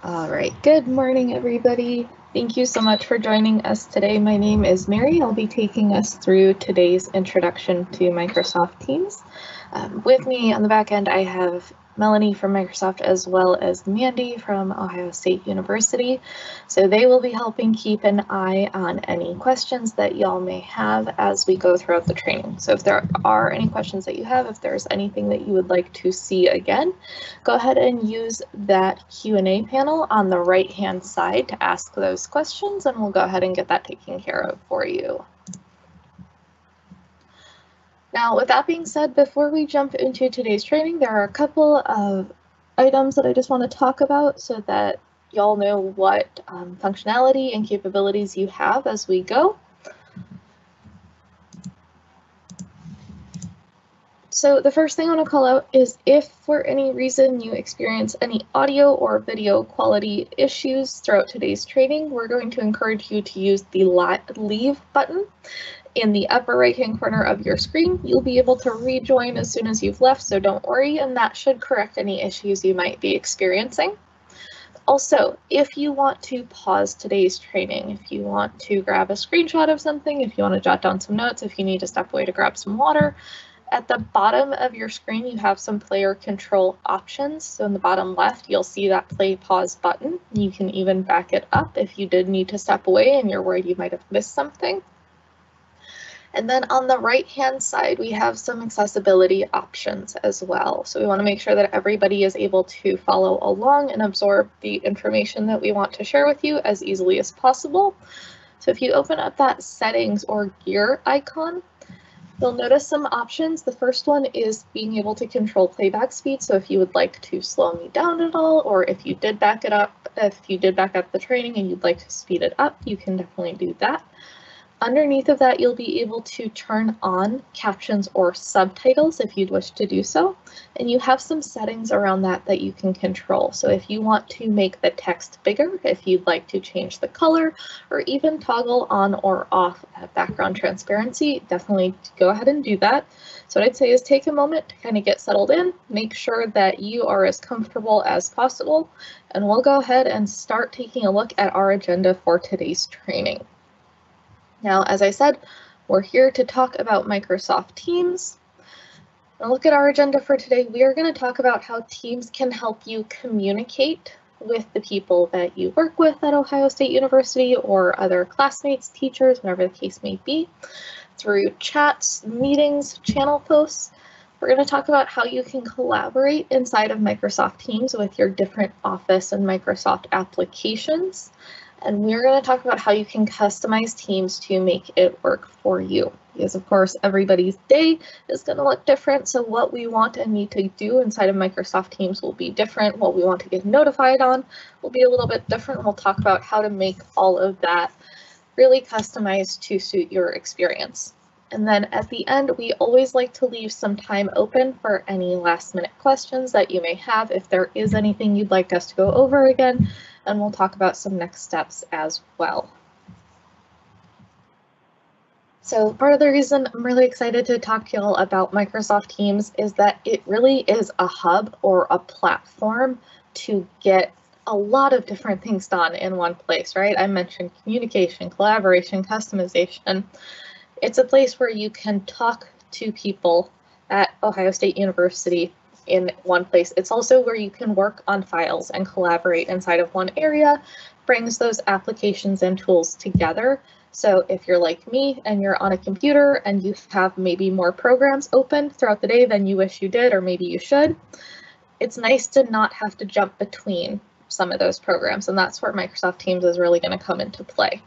All right, good morning, everybody. Thank you so much for joining us today. My name is Mary. I'll be taking us through today's introduction to Microsoft Teams. With me on the back end, I have Melanie from Microsoft as well as Mandy from Ohio State University. So they will be helping keep an eye on any questions that y'all may have as we go throughout the training. So if there are any questions that you have, if there's anything that you would like to see again, go ahead and use that Q&A panel on the right-hand side to ask those questions, and we'll go ahead and get that taken care of for you. Now, with that being said, before we jump into today's training, there are a couple of items that I just want to talk about so that y'all know what functionality and capabilities you have as we go. So the first thing I want to call out is if for any reason you experience any audio or video quality issues throughout today's training, we're going to encourage you to use the leave button in the upper right-hand corner of your screen. You'll be able to rejoin as soon as you've left, so don't worry, and that should correct any issues you might be experiencing. Also, if you want to pause today's training, if you want to grab a screenshot of something, if you want to jot down some notes, if you need to step away to grab some water, at the bottom of your screen, you have some player control options. So in the bottom left, you'll see that play pause button. You can even back it up if you did need to step away and you're worried you might have missed something. And then on the right-hand side, we have some accessibility options as well. So we want to make sure that everybody is able to follow along and absorb the information that we want to share with you as easily as possible. So if you open up that settings or gear icon, you'll notice some options. The first one is being able to control playback speed. So if you would like to slow me down at all, or if you did back it up, if you did back up the training and you'd like to speed it up, you can definitely do that. Underneath of that, you'll be able to turn on captions or subtitles if you'd wish to do so. And you have some settings around that you can control. So if you want to make the text bigger, if you'd like to change the color, or even toggle on or off background transparency, definitely go ahead and do that. So what I'd say is take a moment to kind of get settled in, make sure that you are as comfortable as possible, and we'll go ahead and start taking a look at our agenda for today's training. Now, as I said, we're here to talk about Microsoft Teams. Now, look at our agenda for today. We are going to talk about how Teams can help you communicate with the people that you work with at Ohio State University or other classmates, teachers, whatever the case may be, through chats, meetings, channel posts. We're going to talk about how you can collaborate inside of Microsoft Teams with your different Office and Microsoft applications. And we're going to talk about how you can customize Teams to make it work for you. Because of course, everybody's day is going to look different. So what we want and need to do inside of Microsoft Teams will be different. What we want to get notified on will be a little bit different. We'll talk about how to make all of that really customized to suit your experience. And then at the end, we always like to leave some time open for any last minute questions that you may have, if there is anything you'd like us to go over again, and we'll talk about some next steps as well. So part of the reason I'm really excited to talk to y'all about Microsoft Teams is that it really is a hub or a platform to get a lot of different things done in one place, right? I mentioned communication, collaboration, customization. It's a place where you can talk to people at Ohio State University in one place. It's also where you can work on files and collaborate inside of one area, brings those applications and tools together. So if you're like me and you're on a computer and you have maybe more programs open throughout the day than you wish you did, or maybe you should, it's nice to not have to jump between some of those programs. And that's where Microsoft Teams is really going to come into play.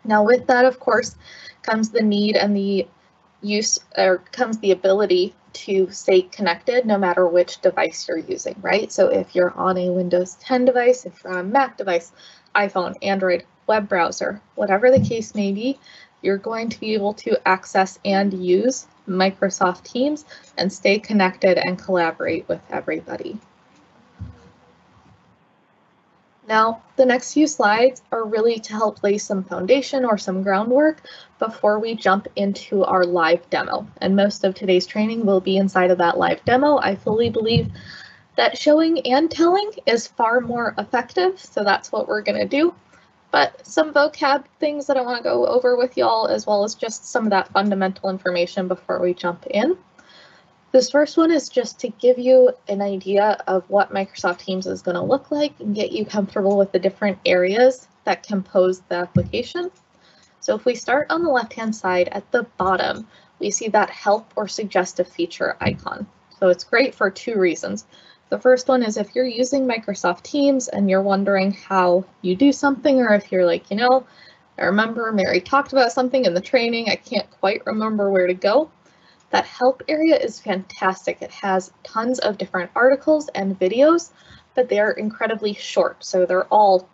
Now with that, of course, comes the need and the use, or comes the ability to stay connected no matter which device you're using, right? So if you're on a Windows 10 device, if you're on a Mac device, iPhone, Android, web browser, whatever the case may be, you're going to be able to access and use Microsoft Teams and stay connected and collaborate with everybody. Now, the next few slides are really to help lay some foundation or some groundwork before we jump into our live demo. And most of today's training will be inside of that live demo. I fully believe That showing and telling is far more effective, so that's what we're going to do. But some vocab things that I want to go over with y'all, as well as just some of that fundamental information before we jump in. This first one is just to give you an idea of what Microsoft Teams is going to look like and get you comfortable with the different areas that compose the application. So if we start on the left-hand side at the bottom, we see that help or suggest a feature icon. So it's great for two reasons. The first one is if you're using Microsoft Teams and you're wondering how you do something, or if you're like, you know, I remember Mary talked about something in the training, I can't quite remember where to go. That help area is fantastic. It has tons of different articles and videos, but they're incredibly short. So they're all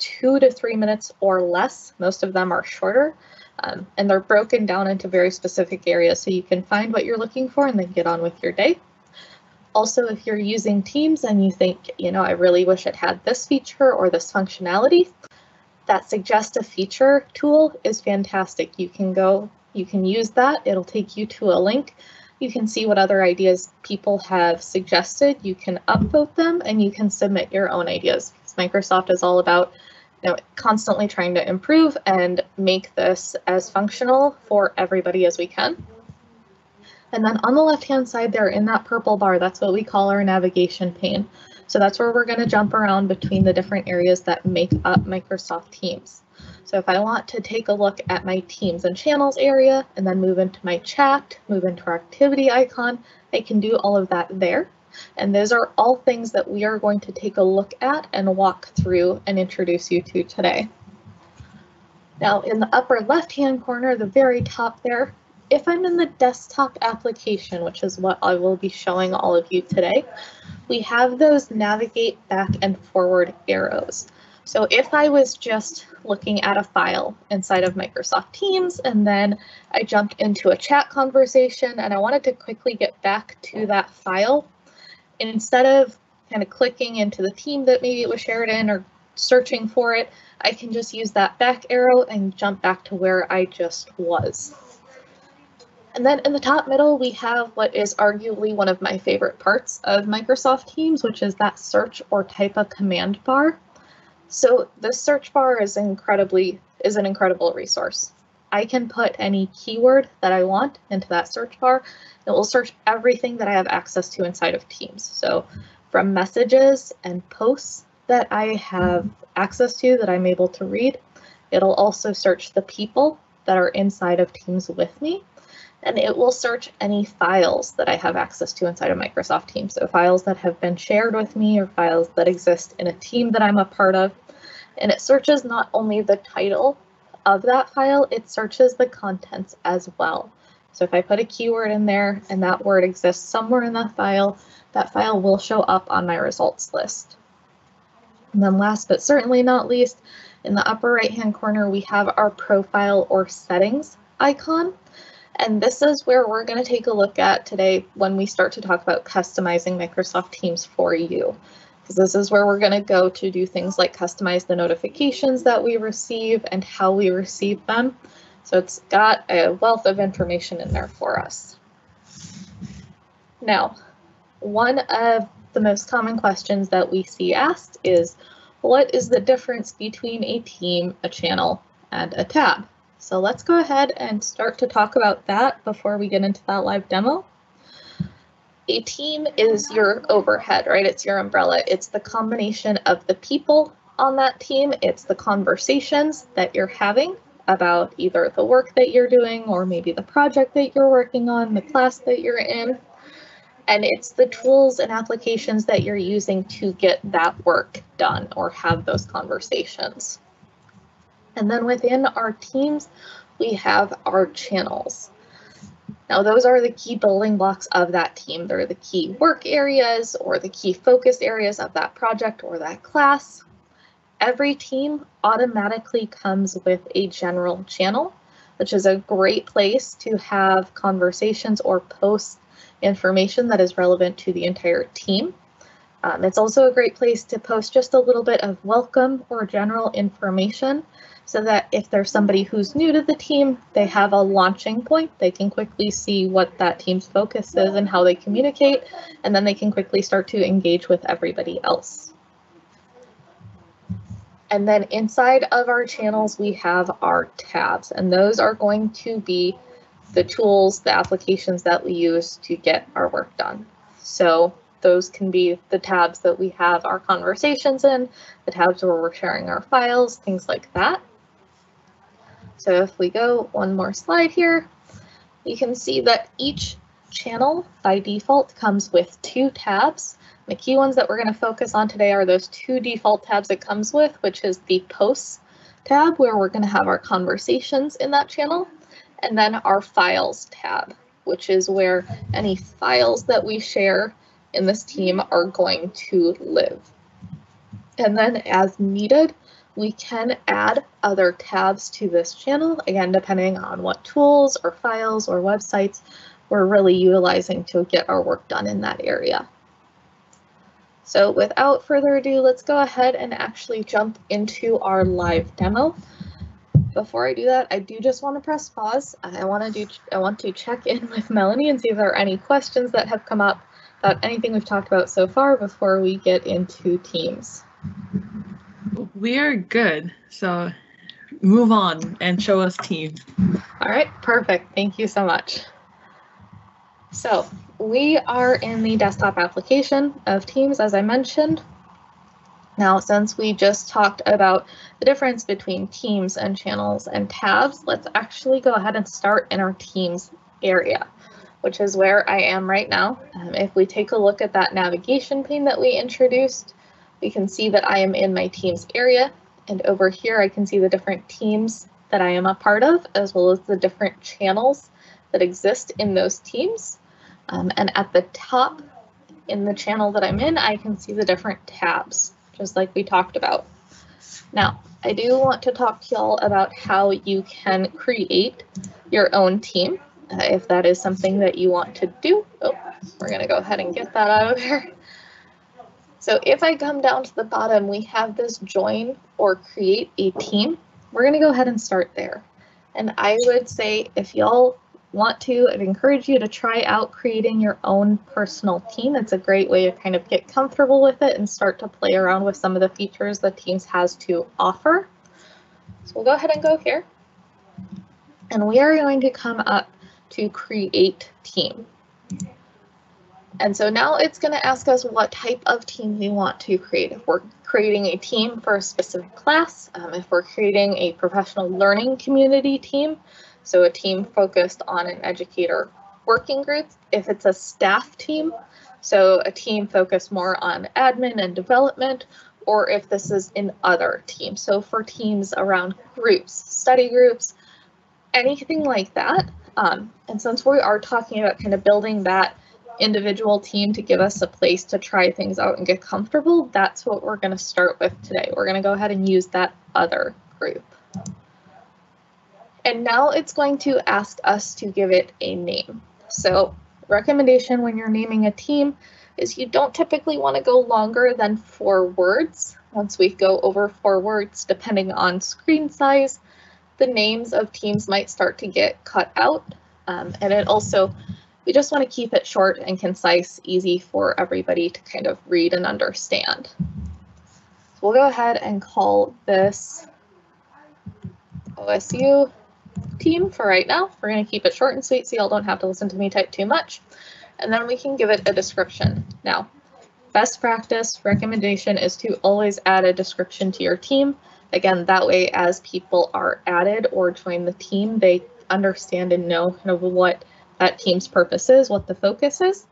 2 to 3 minutes or less. Most of them are shorter, and they're broken down into very specific areas so you can find what you're looking for and then get on with your day. Also, if you're using Teams and you think, you know, I really wish it had this feature or this functionality, that suggest a feature tool is fantastic. You can use that. It'll take you to a link. You can see what other ideas people have suggested. You can upvote them and you can submit your own ideas. Because Microsoft is all about, you know, constantly trying to improve and make this as functional for everybody as we can. And then on the left-hand side there in that purple bar, that's what we call our navigation pane. So that's where we're going to jump around between the different areas that make up Microsoft Teams. So if I want to take a look at my Teams and Channels area and then move into my chat, move into our activity icon, I can do all of that there. And those are all things that we are going to take a look at and walk through and introduce you to today. Now in the upper left-hand corner, the very top there, if I'm in the desktop application, which is what I will be showing all of you today, we have those navigate back and forward arrows. So if I was just looking at a file inside of Microsoft Teams and then I jumped into a chat conversation and I wanted to quickly get back to that file, instead of kind of clicking into the team that maybe it was shared in or searching for it, I can just use that back arrow and jump back to where I just was. And then in the top middle, we have what is arguably one of my favorite parts of Microsoft Teams, which is that search or type a command bar. So the search bar is an incredible resource. I can put any keyword that I want into that search bar. It will search everything that I have access to inside of Teams. So from messages and posts that I have access to that I'm able to read, it'll also search the people that are inside of Teams with me. And it will search any files that I have access to inside of Microsoft Teams. So files that have been shared with me or files that exist in a team that I'm a part of. And it searches not only the title of that file, it searches the contents as well. So if I put a keyword in there and that word exists somewhere in that file will show up on my results list. And then last but certainly not least, in the upper right-hand corner, we have our profile or settings icon. And this is where we're going to take a look at today when we start to talk about customizing Microsoft Teams for you. Because this is where we're going to go to do things like customize the notifications that we receive and how we receive them. So it's got a wealth of information in there for us. Now, one of the most common questions that we see asked is, what is the difference between a team, a channel, and a tab? So let's go ahead and start to talk about that before we get into that live demo. A team is your overhead, right? It's your umbrella. It's the combination of the people on that team. It's the conversations that you're having about either the work that you're doing or maybe the project that you're working on, the class that you're in. And it's the tools and applications that you're using to get that work done or have those conversations. And then within our teams, we have our channels. Now, those are the key building blocks of that team. They're the key work areas or the key focus areas of that project or that class. Every team automatically comes with a general channel, which is a great place to have conversations or post information that is relevant to the entire team. It's also a great place to post just a little bit of welcome or general information. so that if there's somebody who's new to the team, they have a launching point. They can quickly see what that team's focus is and how they communicate, and then they can quickly start to engage with everybody else. And then inside of our channels, we have our tabs, and those are going to be the tools, the applications that we use to get our work done. So those can be the tabs that we have our conversations in, the tabs where we're sharing our files, things like that. So if we go one more slide here, you can see that each channel by default comes with 2 tabs. The key ones that we're going to focus on today are those 2 default tabs it comes with, which is the posts tab, where we're going to have our conversations in that channel, and then our files tab, which is where any files that we share in this team are going to live. And then as needed, we can add other tabs to this channel, again, depending on what tools or files or websites we're really utilizing to get our work done in that area. So without further ado, let's go ahead and actually jump into our live demo. Before I do that, I do just want to press pause. I want to check in with Melanie and see if there are any questions that have come up about anything we've talked about so far before we get into Teams. We are good, so move on and show us Teams. All right, perfect. Thank you so much. So we are in the desktop application of Teams, as I mentioned. Now, since we just talked about the difference between teams and channels and tabs, let's actually go ahead and start in our Teams area, which is where I am right now. If we take a look at that navigation pane that we introduced, we can see that I am in my Teams area, and over here I can see the different teams that I am a part of, as well as the different channels that exist in those teams. And at the top in the channel that I'm in, I can see the different tabs, just like we talked about. Now, I do want to talk to y'all about how you can create your own team, if that is something that you want to do. Oh, we're going to go ahead and get that out of there. So if I come down to the bottom, we have this join or create a team. We're going to go ahead and start there. And I would say if y'all want to, I'd encourage you to try out creating your own personal team. It's a great way to kind of get comfortable with it and start to play around with some of the features that Teams has to offer. So we'll go ahead and go here. And we are going to come up to create team. And so now it's going to ask us what type of team we want to create. If we're creating a team for a specific class, if we're creating a professional learning community team, so a team focused on an educator working group. If it's a staff team, so a team focused more on admin and development, or if this is an other team. So for teams around groups, study groups, anything like that. And since we are talking about kind of building that individual team to give us a place to try things out and get comfortable, that's what we're going to start with today. We're going to go ahead and use that other group. And now it's going to ask us to give it a name. So recommendation when you're naming a team is you don't typically want to go longer than 4 words. Once we go over 4 words, depending on screen size, the names of teams might start to get cut out. And it also, we just want to keep it short and concise, easy for everybody to kind of read and understand. So we'll go ahead and call this OSU team for right now. We're going to keep it short and sweet so y'all don't have to listen to me type too much. And then we can give it a description. Now, best practice recommendation is to always add a description to your team. Again, that way as people are added or join the team, they understand and know kind of what that team's purpose is, what the focus is.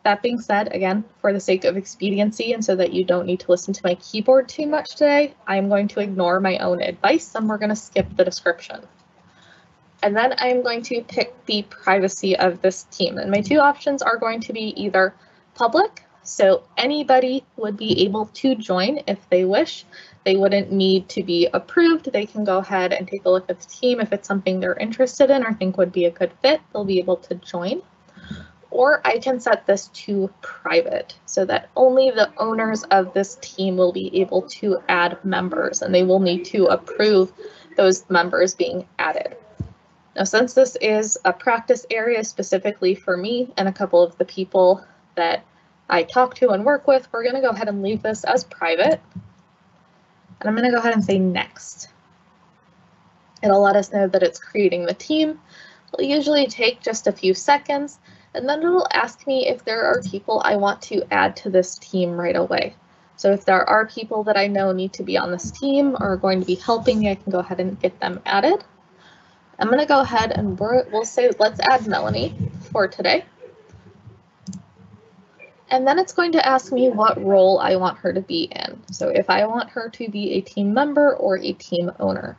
That being said, again, for the sake of expediency and so that you don't need to listen to my keyboard too much today, I'm going to ignore my own advice and we're going to skip the description. And then I'm going to pick the privacy of this team. And my 2 options are going to be either public, so anybody would be able to join if they wish. They wouldn't need to be approved. They can go ahead and take a look at the team. If it's something they're interested in or think would be a good fit, they'll be able to join. Or I can set this to private so that only the owners of this team will be able to add members and they will need to approve those members being added. Now, since this is a practice area specifically for me and a couple of the people that I talk to and work with, we're going to go ahead and leave this as private. And I'm going to go ahead and say next. It'll let us know that it's creating the team. It'll usually take just a few seconds, and then it'll ask me if there are people I want to add to this team right away. So if there are people that I know need to be on this team or are going to be helping me, I can go ahead and get them added. I'm going to go ahead and we'll say let's add Melanie for today. And then it's going to ask me what role I want her to be in. So if I want her to be a team member or a team owner.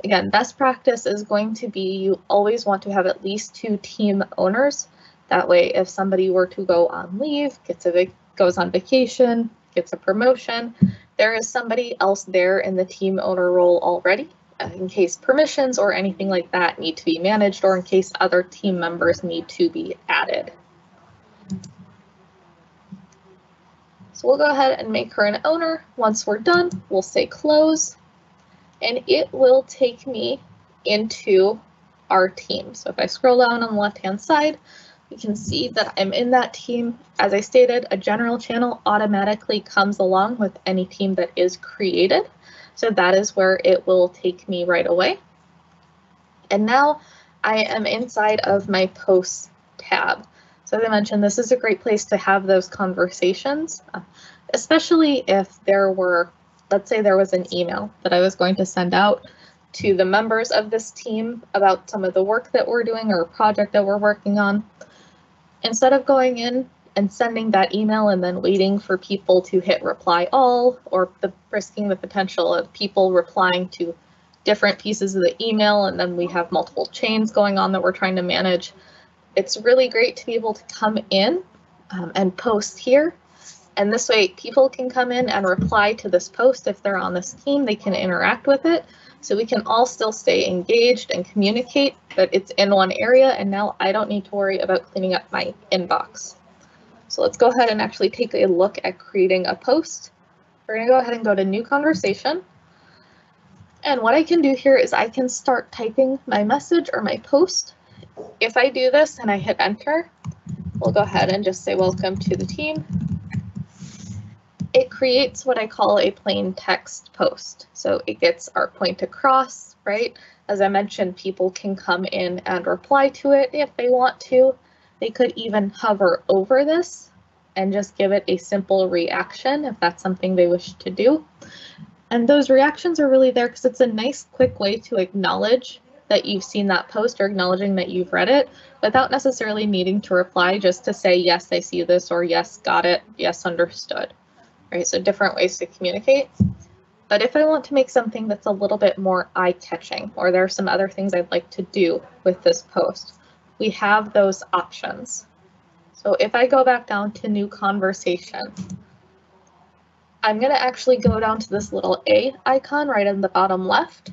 Again, best practice is going to be you always want to have at least 2 team owners. That way, if somebody were to go on leave, goes on vacation, gets a promotion, there is somebody else there in the team owner role already, in case permissions or anything like that need to be managed, or in case other team members need to be added. So we'll go ahead and make her an owner. Once we're done, we'll say close, and it will take me into our team. So if I scroll down on the left-hand side, you can see that I'm in that team. As I stated, a general channel automatically comes along with any team that is created. So that is where it will take me right away. And now I am inside of my posts tab. So as I mentioned, this is a great place to have those conversations, especially if there were, let's say there was an email that I was going to send out to the members of this team about some of the work that we're doing or a project that we're working on. Instead of going in and sending that email and then waiting for people to hit reply all, or risking the potential of people replying to different pieces of the email, and then we have multiple chains going on that we're trying to manage, it's really great to be able to come in and post here. And this way people can come in and reply to this post if they're on this team, they can interact with it. So we can all still stay engaged and communicate that it's in one area, and now I don't need to worry about cleaning up my inbox. So let's go ahead and actually take a look at creating a post. We're going to go ahead and go to new conversation. And what I can do here is I can start typing my message or my post. If I do this and I hit enter, we'll go ahead and just say welcome to the team. It creates what I call a plain text post. So it gets our point across, right? As I mentioned, people can come in and reply to it if they want to. They could even hover over this and just give it a simple reaction if that's something they wish to do. And those reactions are really there because it's a nice, quick way to acknowledge that you've seen that post or acknowledging that you've read it without necessarily needing to reply, just to say, yes, I see this, or yes, got it, yes, understood. Right, so different ways to communicate. But if I want to make something that's a little bit more eye-catching, or there are some other things I'd like to do with this post, we have those options. So if I go back down to new conversation, I'm going to actually go down to this little A icon right in the bottom left,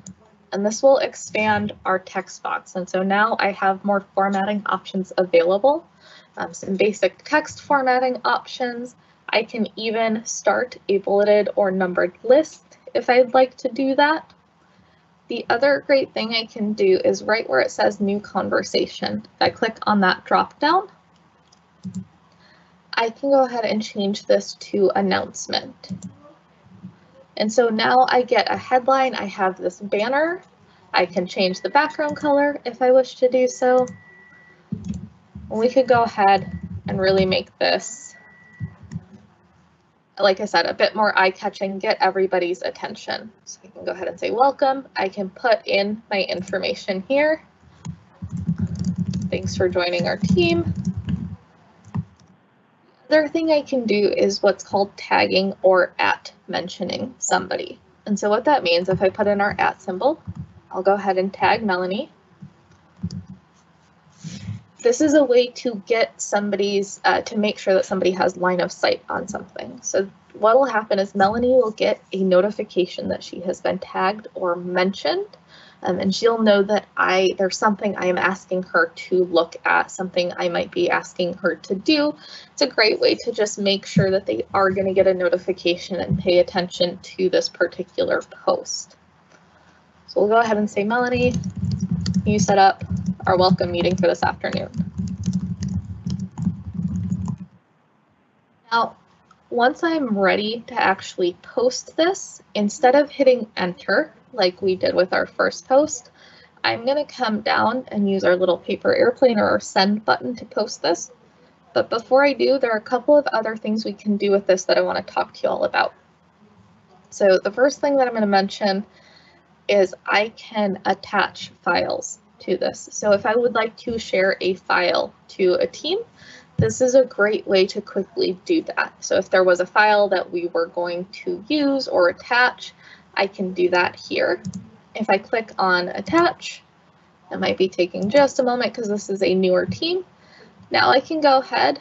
and this will expand our text box. And so now I have more formatting options available, some basic text formatting options. I can even start a bulleted or numbered list if I'd like to do that. The other great thing I can do is right where it says new conversation. If I click on that drop down, I can go ahead and change this to announcement. And so now I get a headline, I have this banner, I can change the background color if I wish to do so. We could go ahead and really make this, like I said, a bit more eye-catching, get everybody's attention. So I can go ahead and say welcome. I can put in my information here. Thanks for joining our team. The other thing I can do is what's called tagging or @mentioning somebody. And so what that means, if I put in our @ symbol, I'll go ahead and tag Melanie. This is a way to get somebody's, to make sure that somebody has line of sight on something. So what will happen is Melanie will get a notification that she has been tagged or mentioned, and she'll know that there's something I am asking her to look at, something I might be asking her to do. It's a great way to just make sure that they are going to get a notification and pay attention to this particular post. So we'll go ahead and say, Melanie, you set up our welcome meeting for this afternoon. Now, once I'm ready to actually post this, instead of hitting enter like we did with our first post, I'm going to come down and use our little paper airplane or our send button to post this. But before I do, there are a couple of other things we can do with this that I want to talk to you all about. So the first thing that I'm going to mention is I can attach files to this. So if I would like to share a file to a team, this is a great way to quickly do that. So if there was a file that we were going to use or attach, I can do that here. If I click on attach, it might be taking just a moment because this is a newer team. Now I can go ahead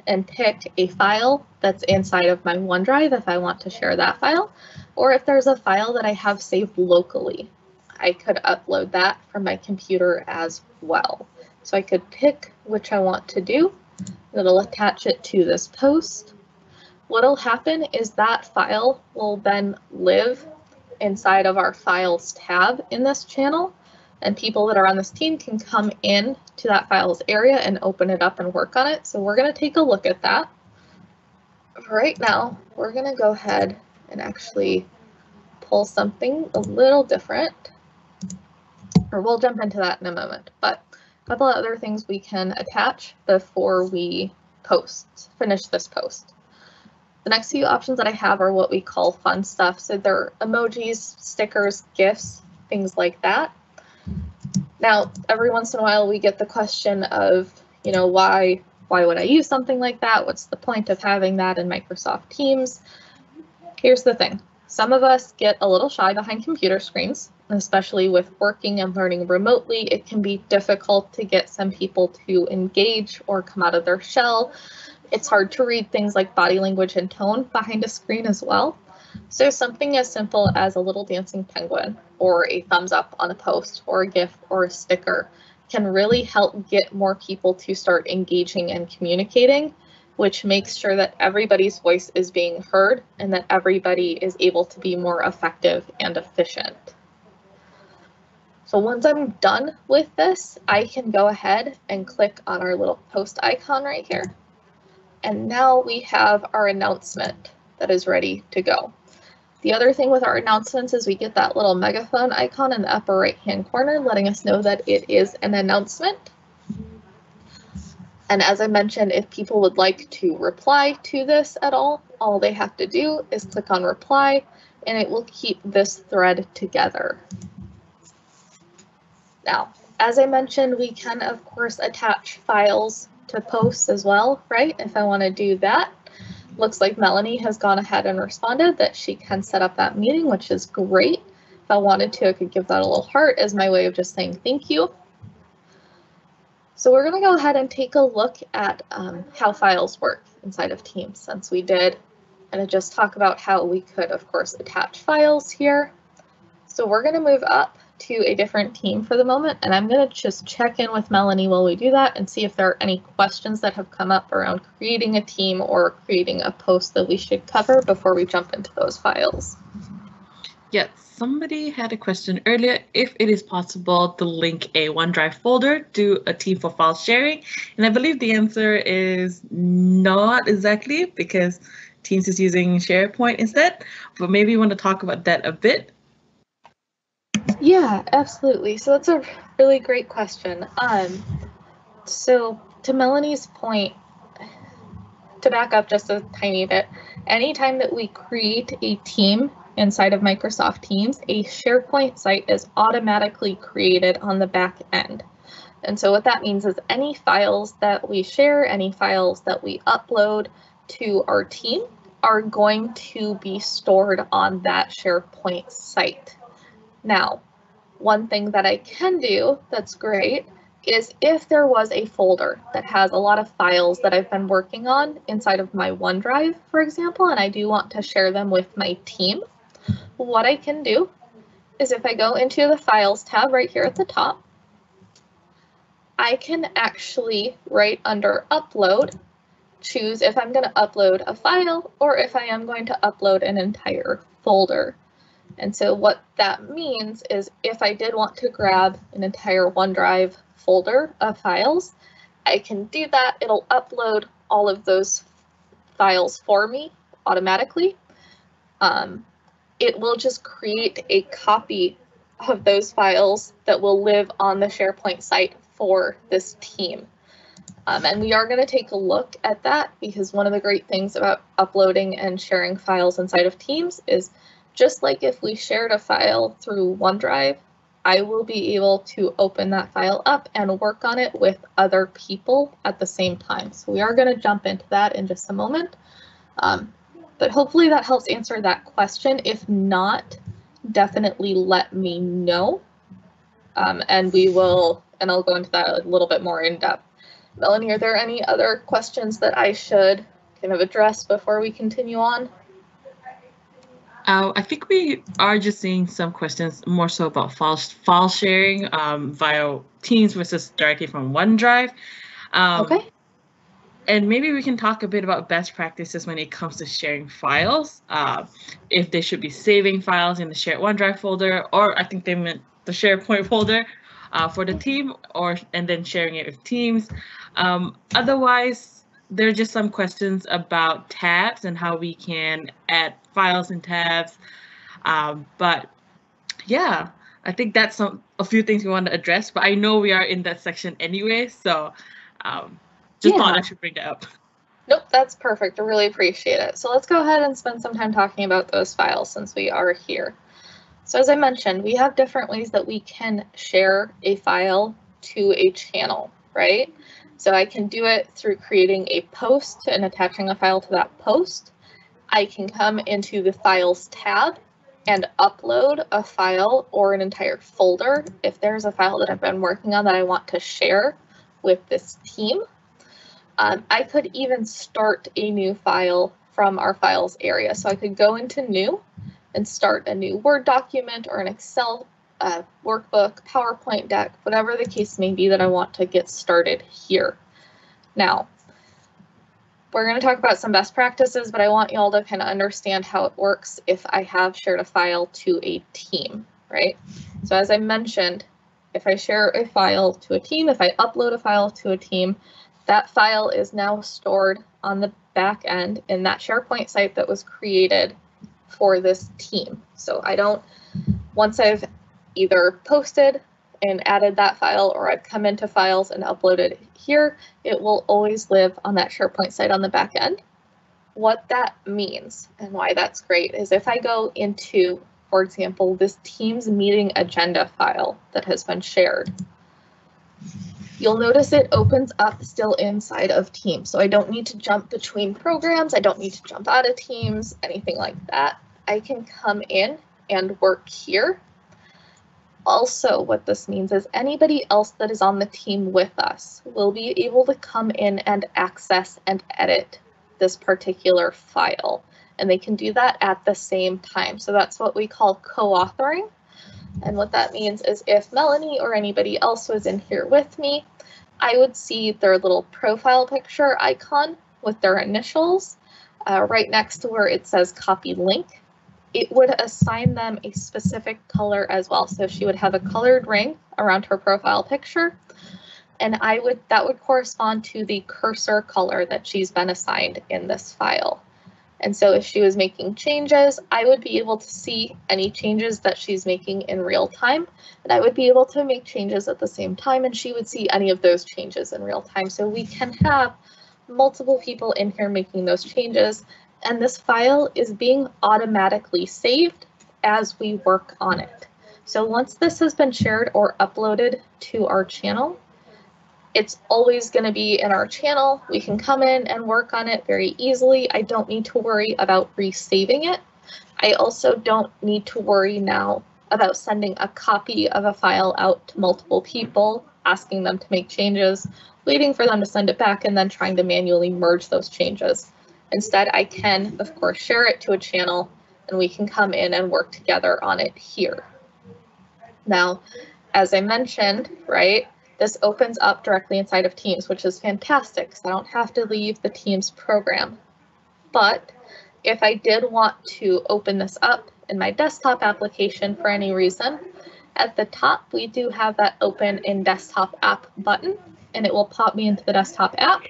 and pick a file that's inside of my OneDrive if I want to share that file, or if there's a file that I have saved locally, I could upload that from my computer as well. So I could pick which I want to do. It'll attach it to this post. What'll happen is that file will then live inside of our files tab in this channel, and people that are on this team can come in to that files area and open it up and work on it. So we're going to take a look at that. Right now, we're going to go ahead and actually pull something a little different, or we'll jump into that in a moment. But a couple of other things we can attach before we finish this post. The next few options that I have are what we call fun stuff. So they're emojis, stickers, GIFs, things like that. Now, every once in a while we get the question of, you know, why would I use something like that? What's the point of having that in Microsoft Teams? Here's the thing. Some of us get a little shy behind computer screens, especially with working and learning remotely. It can be difficult to get some people to engage or come out of their shell. It's hard to read things like body language and tone behind a screen as well. So something as simple as a little dancing penguin or a thumbs up on a post or a GIF or a sticker can really help get more people to start engaging and communicating, which makes sure that everybody's voice is being heard and that everybody is able to be more effective and efficient. So once I'm done with this, I can go ahead and click on our little post icon right here. And now we have our announcement that is ready to go. The other thing with our announcements is we get that little megaphone icon in the upper right-hand corner, letting us know that it is an announcement. And as I mentioned, if people would like to reply to this at all they have to do is click on reply, and it will keep this thread together. Now, as I mentioned, we can, of course, attach files to posts as well, right? If I want to do that. Looks like Melanie has gone ahead and responded that she can set up that meeting, which is great. If I wanted to, I could give that a little heart as my way of just saying thank you. So we're going to go ahead and take a look at how files work inside of Teams, since we did and just talk about how we could, of course, attach files here. So we're going to move up to a different team for the moment, and I'm going to just check in with Melanie while we do that and see if there are any questions that have come up around creating a team or creating a post that we should cover before we jump into those files. Yes, somebody had a question earlier if it is possible to link a OneDrive folder to a team for file sharing, and I believe the answer is not exactly, because Teams is using SharePoint instead, but maybe you want to talk about that a bit. Yeah, absolutely. So that's a really great question. So to Melanie's point, to back up just a tiny bit, anytime that we create a team inside of Microsoft Teams, a SharePoint site is automatically created on the back end. And so what that means is any files that we share, any files that we upload to our team are going to be stored on that SharePoint site. Now, one thing that I can do that's great is if there was a folder that has a lot of files that I've been working on inside of my OneDrive, for example, and I do want to share them with my team, what I can do is if I go into the Files tab right here at the top, I can actually, right under Upload, choose if I'm going to upload a file or if I am going to upload an entire folder. And so what that means is if I did want to grab an entire OneDrive folder of files, I can do that. It'll upload all of those files for me automatically. It will just create a copy of those files that will live on the SharePoint site for this team. And we are going to take a look at that, because one of the great things about uploading and sharing files inside of Teams is, just like if we shared a file through OneDrive, I will be able to open that file up and work on it with other people at the same time. So we are going to jump into that in just a moment. But hopefully that helps answer that question. If not, definitely let me know. And I'll go into that a little bit more in depth. Melanie, are there any other questions that I should kind of address before we continue on? I think we are just seeing some questions more so about file sharing via Teams versus directly from OneDrive. Okay. And maybe we can talk a bit about best practices when it comes to sharing files, if they should be saving files in the shared OneDrive folder, or I think they meant the SharePoint folder for the team, and then sharing it with Teams. Otherwise, there are just some questions about tabs and how we can add files and tabs. But yeah, I think that's a few things we want to address, but I know we are in that section anyway, so thought I should bring that up. Nope, that's perfect. I really appreciate it. So let's go ahead and spend some time talking about those files since we are here. So as I mentioned, we have different ways that we can share a file to a channel, right? So I can do it through creating a post and attaching a file to that post. I can come into the Files tab and upload a file or an entire folder if there's a file that I've been working on that I want to share with this team. I could even start a new file from our files area. So I could go into new and start a new Word document or an Excel workbook, PowerPoint deck, whatever the case may be that I want to get started here. Now, we're going to talk about some best practices, but I want you all to kind of understand how it works if I have shared a file to a team, right? So as I mentioned, if I share a file to a team, if I upload a file to a team, that file is now stored on the back end in that SharePoint site that was created for this team. So once I've either posted and added that file, or I've come into files and uploaded here, it will always live on that SharePoint site on the back end. What that means and why that's great is if I go into, for example, this Teams meeting agenda file that has been shared, you'll notice it opens up still inside of Teams. So I don't need to jump between programs. I don't need to jump out of Teams, anything like that. I can come in and work here. Also, what this means is anybody else that is on the team with us will be able to come in and access and edit this particular file. And they can do that at the same time. So that's what we call co-authoring. And what that means is if Melanie or anybody else was in here with me, I would see their little profile picture icon with their initials right next to where it says copy link. It would assign them a specific color as well. So she would have a colored ring around her profile picture, and that would correspond to the cursor color that she's been assigned in this file. And so if she was making changes, I would be able to see any changes that she's making in real time, and I would be able to make changes at the same time, and she would see any of those changes in real time. So we can have multiple people in here making those changes, and this file is being automatically saved as we work on it. So once this has been shared or uploaded to our channel, it's always going to be in our channel. We can come in and work on it very easily. I don't need to worry about resaving it. I also don't need to worry now about sending a copy of a file out to multiple people, asking them to make changes, waiting for them to send it back, and then trying to manually merge those changes. Instead, I can, of course, share it to a channel, and we can come in and work together on it here. Now, as I mentioned, right, this opens up directly inside of Teams, which is fantastic because I don't have to leave the Teams program. But if I did want to open this up in my desktop application for any reason, at the top we do have that open in desktop app button, and it will pop me into the desktop app.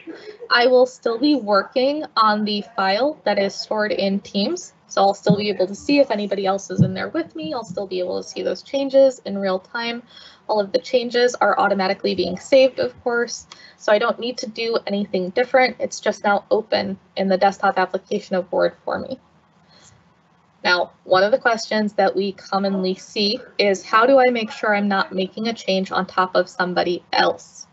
I will still be working on the file that is stored in Teams, so I'll still be able to see if anybody else is in there with me. I'll still be able to see those changes in real time. All of the changes are automatically being saved, of course, so I don't need to do anything different. It's just now open in the desktop application of Word for me. Now, one of the questions that we commonly see is, how do I make sure I'm not making a change on top of somebody else?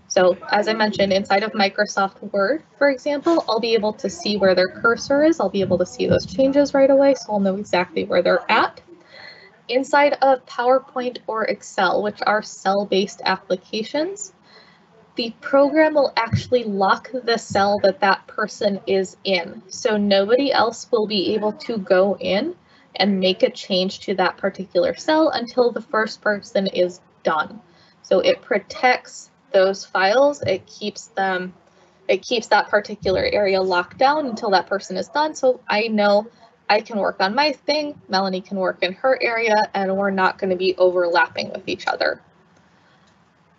So as I mentioned, inside of Microsoft Word, for example, I'll be able to see where their cursor is. I'll be able to see those changes right away, so I'll know exactly where they're at. Inside of PowerPoint or Excel, which are cell-based applications, the program will actually lock the cell that that person is in. So nobody else will be able to go in and make a change to that particular cell until the first person is done. So it protects those files. It keeps that particular area locked down until that person is done. So I know I can work on my thing, Melanie can work in her area, and we're not going to be overlapping with each other.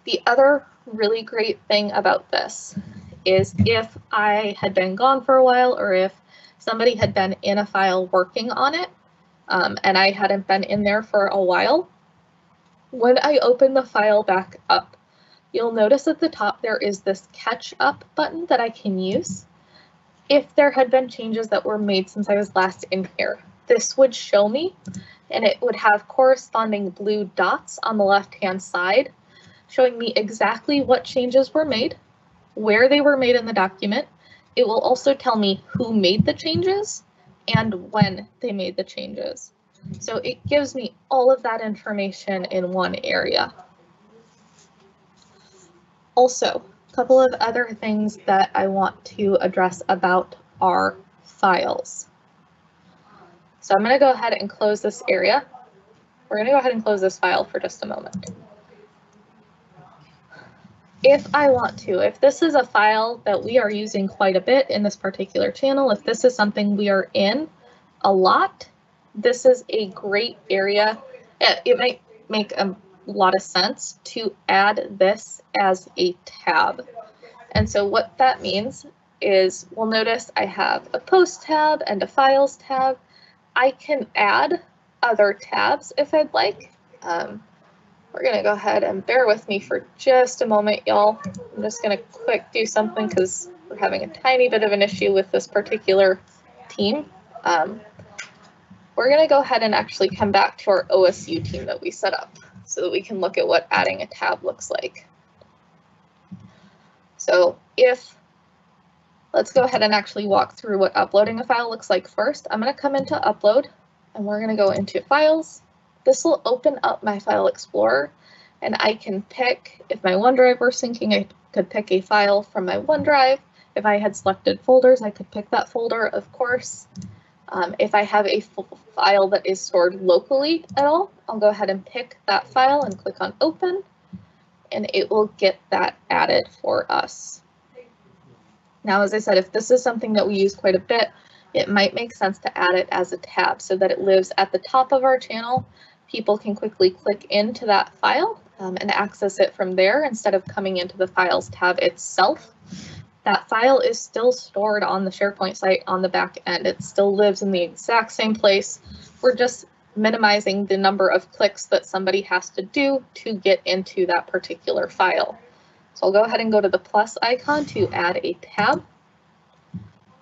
The other really great thing about this is if I had been gone for a while, or if somebody had been in a file working on it, and I hadn't been in there for a while, when I open the file back up, you'll notice at the top there is this catch up button that I can use. If there had been changes that were made since I was last in here, this would show me, and it would have corresponding blue dots on the left-hand side, showing me exactly what changes were made, where they were made in the document. It will also tell me who made the changes and when they made the changes. So it gives me all of that information in one area. Also, a couple of other things that I want to address about our files. So I'm going to go ahead and close this area. We're going to go ahead and close this file for just a moment. If I want to, if this is a file that we are using quite a bit in this particular channel, if this is something we are in a lot, this is a great area. It might make a lot of sense to add this as a tab. And so what that means is, we'll notice I have a post tab and a files tab. I can add other tabs if I'd like. We're gonna go ahead and bear with me for just a moment, y'all. I'm just gonna quick do something because we're having a tiny bit of an issue with this particular team. We're gonna go ahead and actually come back to our OSU team that we set up so that we can look at what adding a tab looks like. So let's go ahead and actually walk through what uploading a file looks like first. I'm gonna come into upload and we're gonna go into files. This will open up my file explorer, and I can pick, if my OneDrive were syncing, I could pick a file from my OneDrive. If I had selected folders, I could pick that folder, of course. If I have a file that is stored locally at all, I'll go ahead and pick that file and click on open, and it will get that added for us. Now, as I said, if this is something that we use quite a bit, it might make sense to add it as a tab so that it lives at the top of our channel. People can quickly click into that file and access it from there instead of coming into the Files tab itself. That file is still stored on the SharePoint site on the back end. It still lives in the exact same place. We're just minimizing the number of clicks that somebody has to do to get into that particular file. So I'll go ahead and go to the plus icon to add a tab.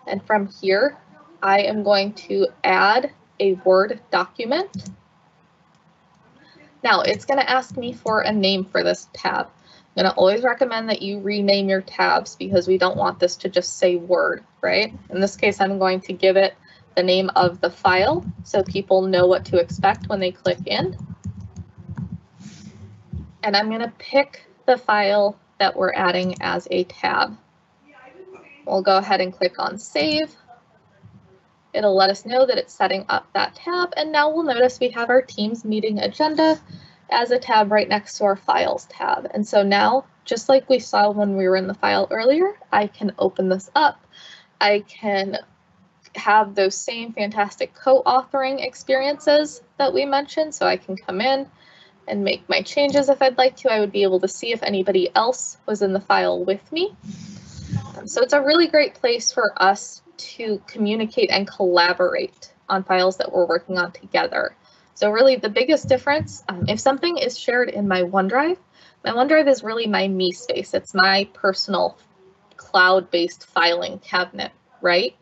And from here, I am going to add a Word document. Now, it's going to ask me for a name for this tab. I'm going to always recommend that you rename your tabs because we don't want this to just say Word, right? In this case, I'm going to give it the name of the file so people know what to expect when they click in. And I'm going to pick the file that we're adding as a tab. We'll go ahead and click on Save. It'll let us know that it's setting up that tab, and now we'll notice we have our Teams meeting agenda as a tab right next to our Files tab. And so now, just like we saw when we were in the file earlier, I can open this up. I can have those same fantastic co-authoring experiences that we mentioned. So I can come in and make my changes if I'd like to. I would be able to see if anybody else was in the file with me. So it's a really great place for us to communicate and collaborate on files that we're working on together. So really the biggest difference, if something is shared in my OneDrive is really my me space. It's my personal cloud-based filing cabinet, right?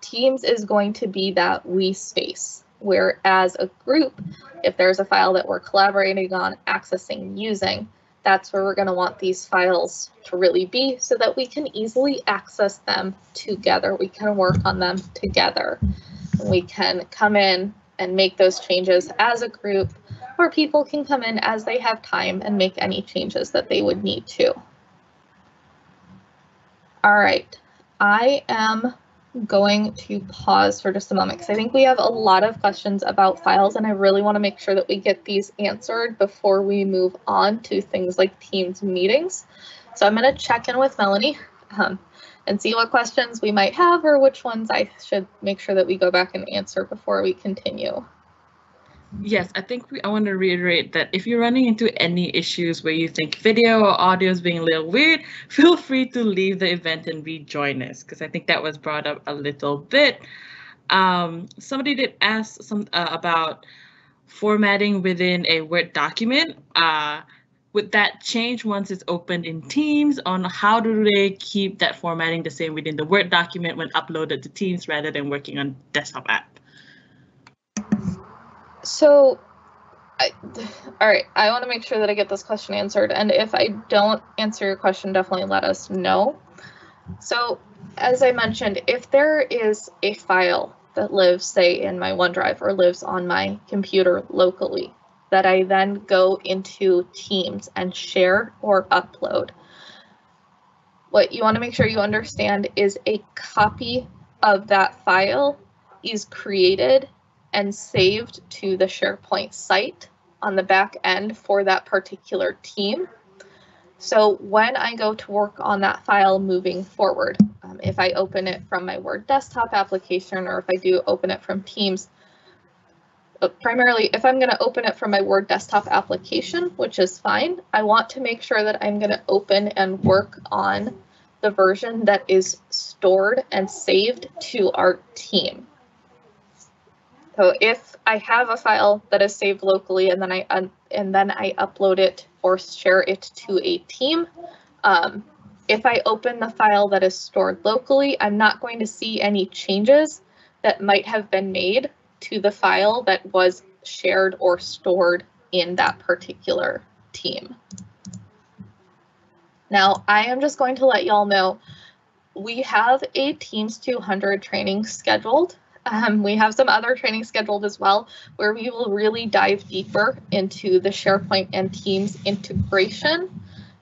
Teams is going to be that we space, whereas a group, if there's a file that we're collaborating on, accessing, using, that's where we're going to want these files to really be so that we can easily access them together. We can work on them together. We can come in and make those changes as a group, or people can come in as they have time and make any changes that they would need to. All right, I am going to pause for just a moment because I think we have a lot of questions about files and I really want to make sure that we get these answered before we move on to things like Teams meetings. So I'm going to check in with Melanie and see what questions we might have or which ones I should make sure that we go back and answer before we continue. Yes, I think I want to reiterate that if you're running into any issues where you think video or audio is being a little weird, feel free to leave the event and rejoin us, because I think that was brought up a little bit. Somebody did ask about formatting within a Word document. Would that change once it's opened in Teams? On how do they keep that formatting the same within the Word document when uploaded to Teams rather than working on desktop app? So, all right, I want to make sure that I get this question answered. And if I don't answer your question, definitely let us know. So, as I mentioned, if there is a file that lives, say, in my OneDrive or lives on my computer locally, that I then go into Teams and share or upload, what you want to make sure you understand is a copy of that file is created and saved to the SharePoint site on the back end for that particular team. So when I go to work on that file moving forward, if I open it from my Word desktop application or if I do open it from Teams, primarily if I'm going to open it from my Word desktop application, which is fine, I want to make sure that I'm going to open and work on the version that is stored and saved to our team. So if I have a file that is saved locally and then I upload it or share it to a team, if I open the file that is stored locally, I'm not going to see any changes that might have been made to the file that was shared or stored in that particular team. Now, I am just going to let y'all know we have a Teams 200 training scheduled. We have some other training scheduled as well, where we will really dive deeper into the SharePoint and Teams integration.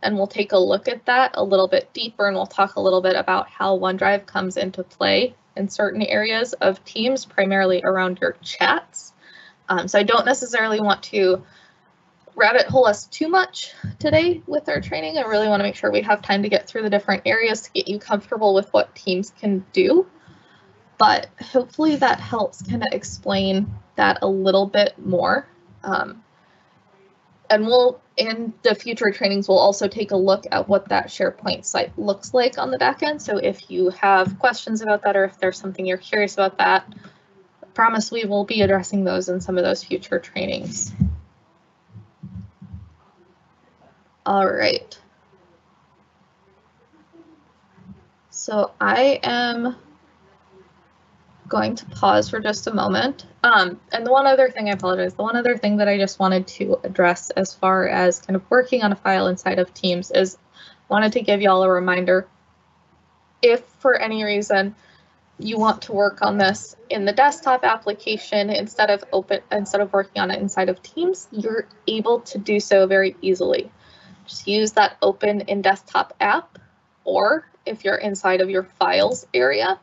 And we'll take a look at that a little bit deeper, and we'll talk a little bit about how OneDrive comes into play in certain areas of Teams, primarily around your chats. So I don't necessarily want to rabbit hole us too much today with our training. I really want to make sure we have time to get through the different areas to get you comfortable with what Teams can do. But hopefully that helps kind of explain that a little bit more. And we'll, in the future trainings, we'll also take a look at what that SharePoint site looks like on the back end. So if you have questions about that, or if there's something you're curious about that, I promise we will be addressing those in some of those future trainings. All right. So I am going to pause for just a moment. And the one other thing, I apologize, the one other thing that I just wanted to address as far as kind of working on a file inside of Teams is wanted to give y'all a reminder. If for any reason you want to work on this in the desktop application instead of working on it inside of Teams, you're able to do so very easily. Just use that Open in Desktop app, or if you're inside of your Files area,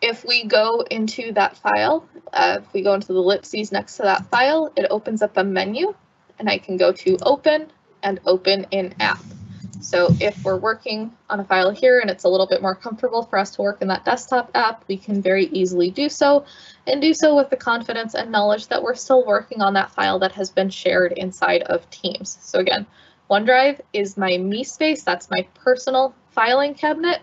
if we go into that file, if we go into the ellipses next to that file, it opens up a menu, and I can go to Open and Open in App. So if we're working on a file here and it's a little bit more comfortable for us to work in that desktop app, we can very easily do so, and do so with the confidence and knowledge that we're still working on that file that has been shared inside of Teams. So again, OneDrive is my me space. That's my personal filing cabinet.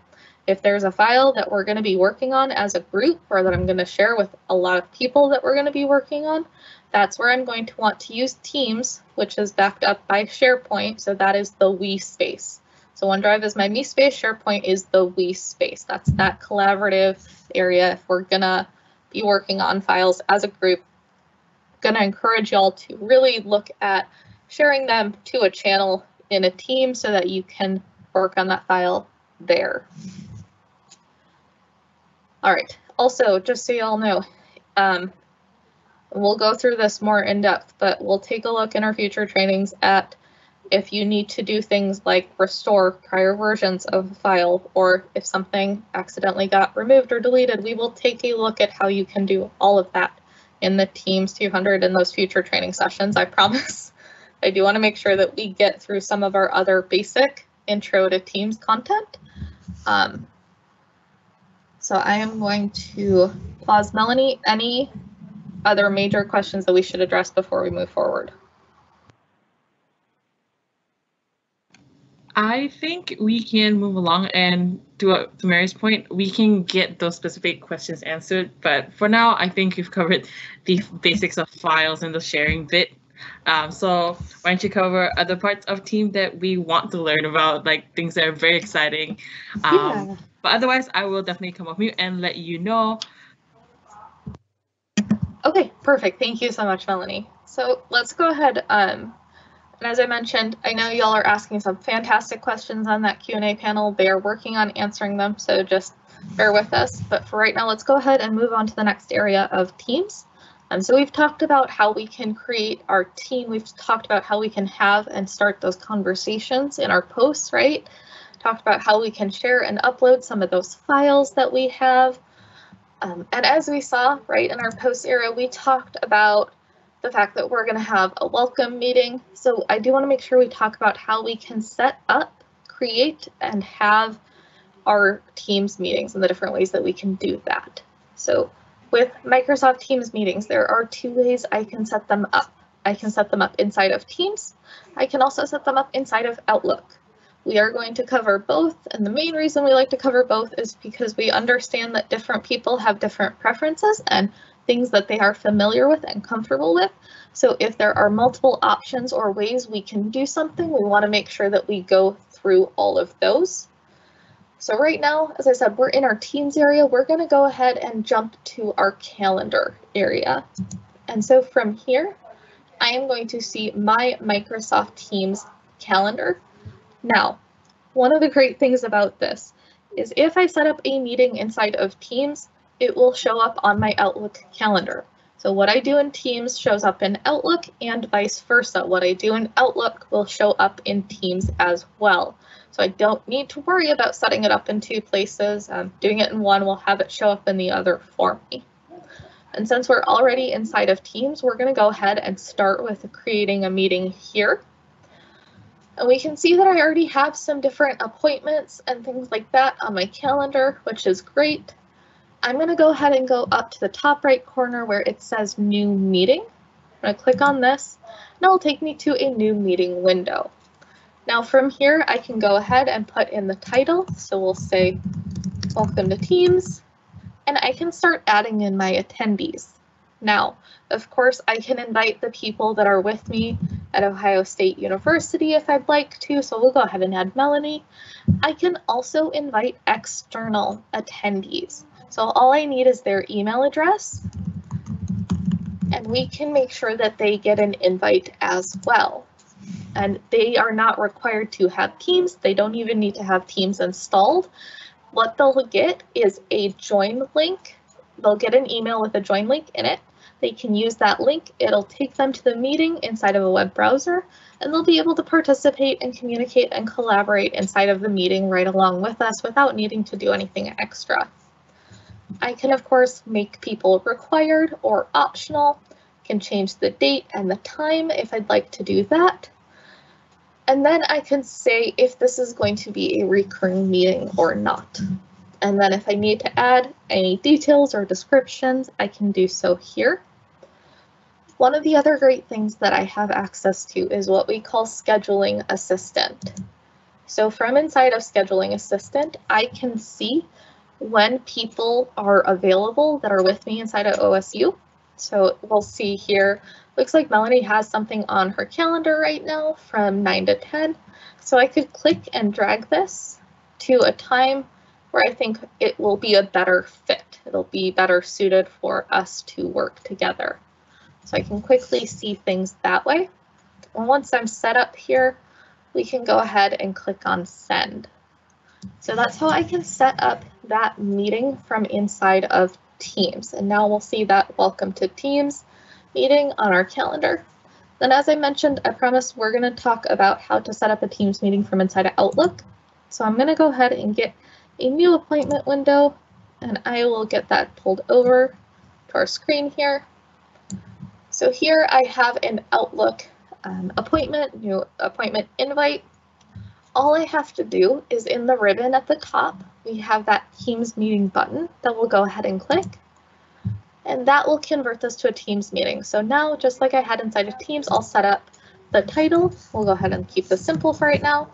If there's a file that we're going to be working on as a group, or that I'm going to share with a lot of people that we're going to be working on, that's where I'm going to want to use Teams, which is backed up by SharePoint. So that is the we space. So OneDrive is my me space, SharePoint is the we space. That's that collaborative area. If we're going to be working on files as a group, I'm going to encourage y'all to really look at sharing them to a channel in a team so that you can work on that file there. All right, also, just so y'all know, we'll go through this more in depth, but we'll take a look in our future trainings at if you need to do things like restore prior versions of a file, or if something accidentally got removed or deleted, we will take a look at how you can do all of that in the Teams 200 in those future training sessions, I promise. I do want to make sure that we get through some of our other basic intro to Teams content. So I am going to pause. Melanie, any other major questions that we should address before we move forward? I think we can move along, and to Mary's point, we can get those specific questions answered. But for now, I think you've covered the basics of files and the sharing bit. So why don't you cover other parts of Team that we want to learn about, like things that are very exciting. Yeah. But otherwise, I will definitely come off mute and let you know. Okay, perfect. Thank you so much, Melanie. So let's go ahead. And as I mentioned, I know y'all are asking some fantastic questions on that Q&A panel. They are working on answering them, so just bear with us. But for right now, let's go ahead and move on to the next area of Teams. So we've talked about how we can create our team. We've talked about how we can have and start those conversations in our posts, right? Talked about how we can share and upload some of those files that we have. And as we saw, right, in our post area, we talked about the fact that we're going to have a welcome meeting. So I do want to make sure we talk about how we can set up, create, and have our Teams meetings and the different ways that we can do that. So with Microsoft Teams meetings, there are two ways I can set them up. I can set them up inside of Teams. I can also set them up inside of Outlook. We are going to cover both, and the main reason we like to cover both is because we understand that different people have different preferences and things that they are familiar with and comfortable with. So if there are multiple options or ways we can do something, we want to make sure that we go through all of those. So right now, as I said, we're in our Teams area. We're going to go ahead and jump to our calendar area. And so from here, I am going to see my Microsoft Teams calendar. Now, one of the great things about this is if I set up a meeting inside of Teams, it will show up on my Outlook calendar. So what I do in Teams shows up in Outlook and vice versa. What I do in Outlook will show up in Teams as well. So I don't need to worry about setting it up in two places. Doing it in one will have it show up in the other for me. And since we're already inside of Teams, we're going to go ahead and start with creating a meeting here. And we can see that I already have some different appointments and things like that on my calendar, which is great. I'm going to go ahead and go up to the top right corner where it says New Meeting. I'm going to click on this, and it'll take me to a new meeting window. Now from here, I can go ahead and put in the title. So we'll say, Welcome to Teams, and I can start adding in my attendees. Now, of course, I can invite the people that are with me at Ohio State University if I'd like to, so we'll go ahead and add Melanie. I can also invite external attendees. So all I need is their email address, and we can make sure that they get an invite as well. And they are not required to have Teams. They don't even need to have Teams installed. What they'll get is a join link. They'll get an email with a join link in it. They can use that link. It'll take them to the meeting inside of a web browser, and they'll be able to participate and communicate and collaborate inside of the meeting right along with us without needing to do anything extra. I can, of course, make people required or optional. I can change the date and the time if I'd like to do that. And then I can say if this is going to be a recurring meeting or not. And then if I need to add any details or descriptions, I can do so here. One of the other great things that I have access to is what we call Scheduling Assistant. So from inside of Scheduling Assistant, I can see when people are available that are with me inside of OSU. So we'll see here, looks like Melanie has something on her calendar right now from 9 to 10. So I could click and drag this to a time where I think it will be a better fit. It'll be better suited for us to work together. So I can quickly see things that way. And once I'm set up here, we can go ahead and click on send. So that's how I can set up that meeting from inside of Teams. And now we'll see that welcome to Teams meeting on our calendar. Then as I mentioned, I promised we're going to talk about how to set up a Teams meeting from inside of Outlook. So I'm going to go ahead and get a new appointment window, and I will get that pulled over to our screen here. So here I have an Outlook appointment, new appointment invite. All I have to do is in the ribbon at the top, we have that Teams meeting button that we'll go ahead and click. And that will convert this to a Teams meeting. So now, just like I had inside of Teams, I'll set up the title. We'll go ahead and keep this simple for right now.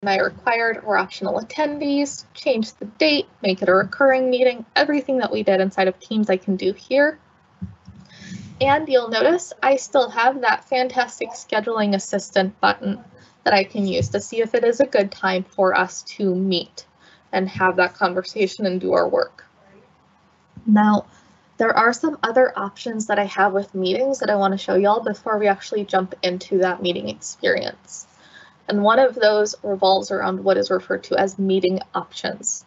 My required or optional attendees, change the date, make it a recurring meeting. Everything that we did inside of Teams I can do here. And you'll notice I still have that fantastic Scheduling Assistant button that I can use to see if it is a good time for us to meet and have that conversation and do our work. Now, there are some other options that I have with meetings that I want to show y'all before we actually jump into that meeting experience. And one of those revolves around what is referred to as meeting options.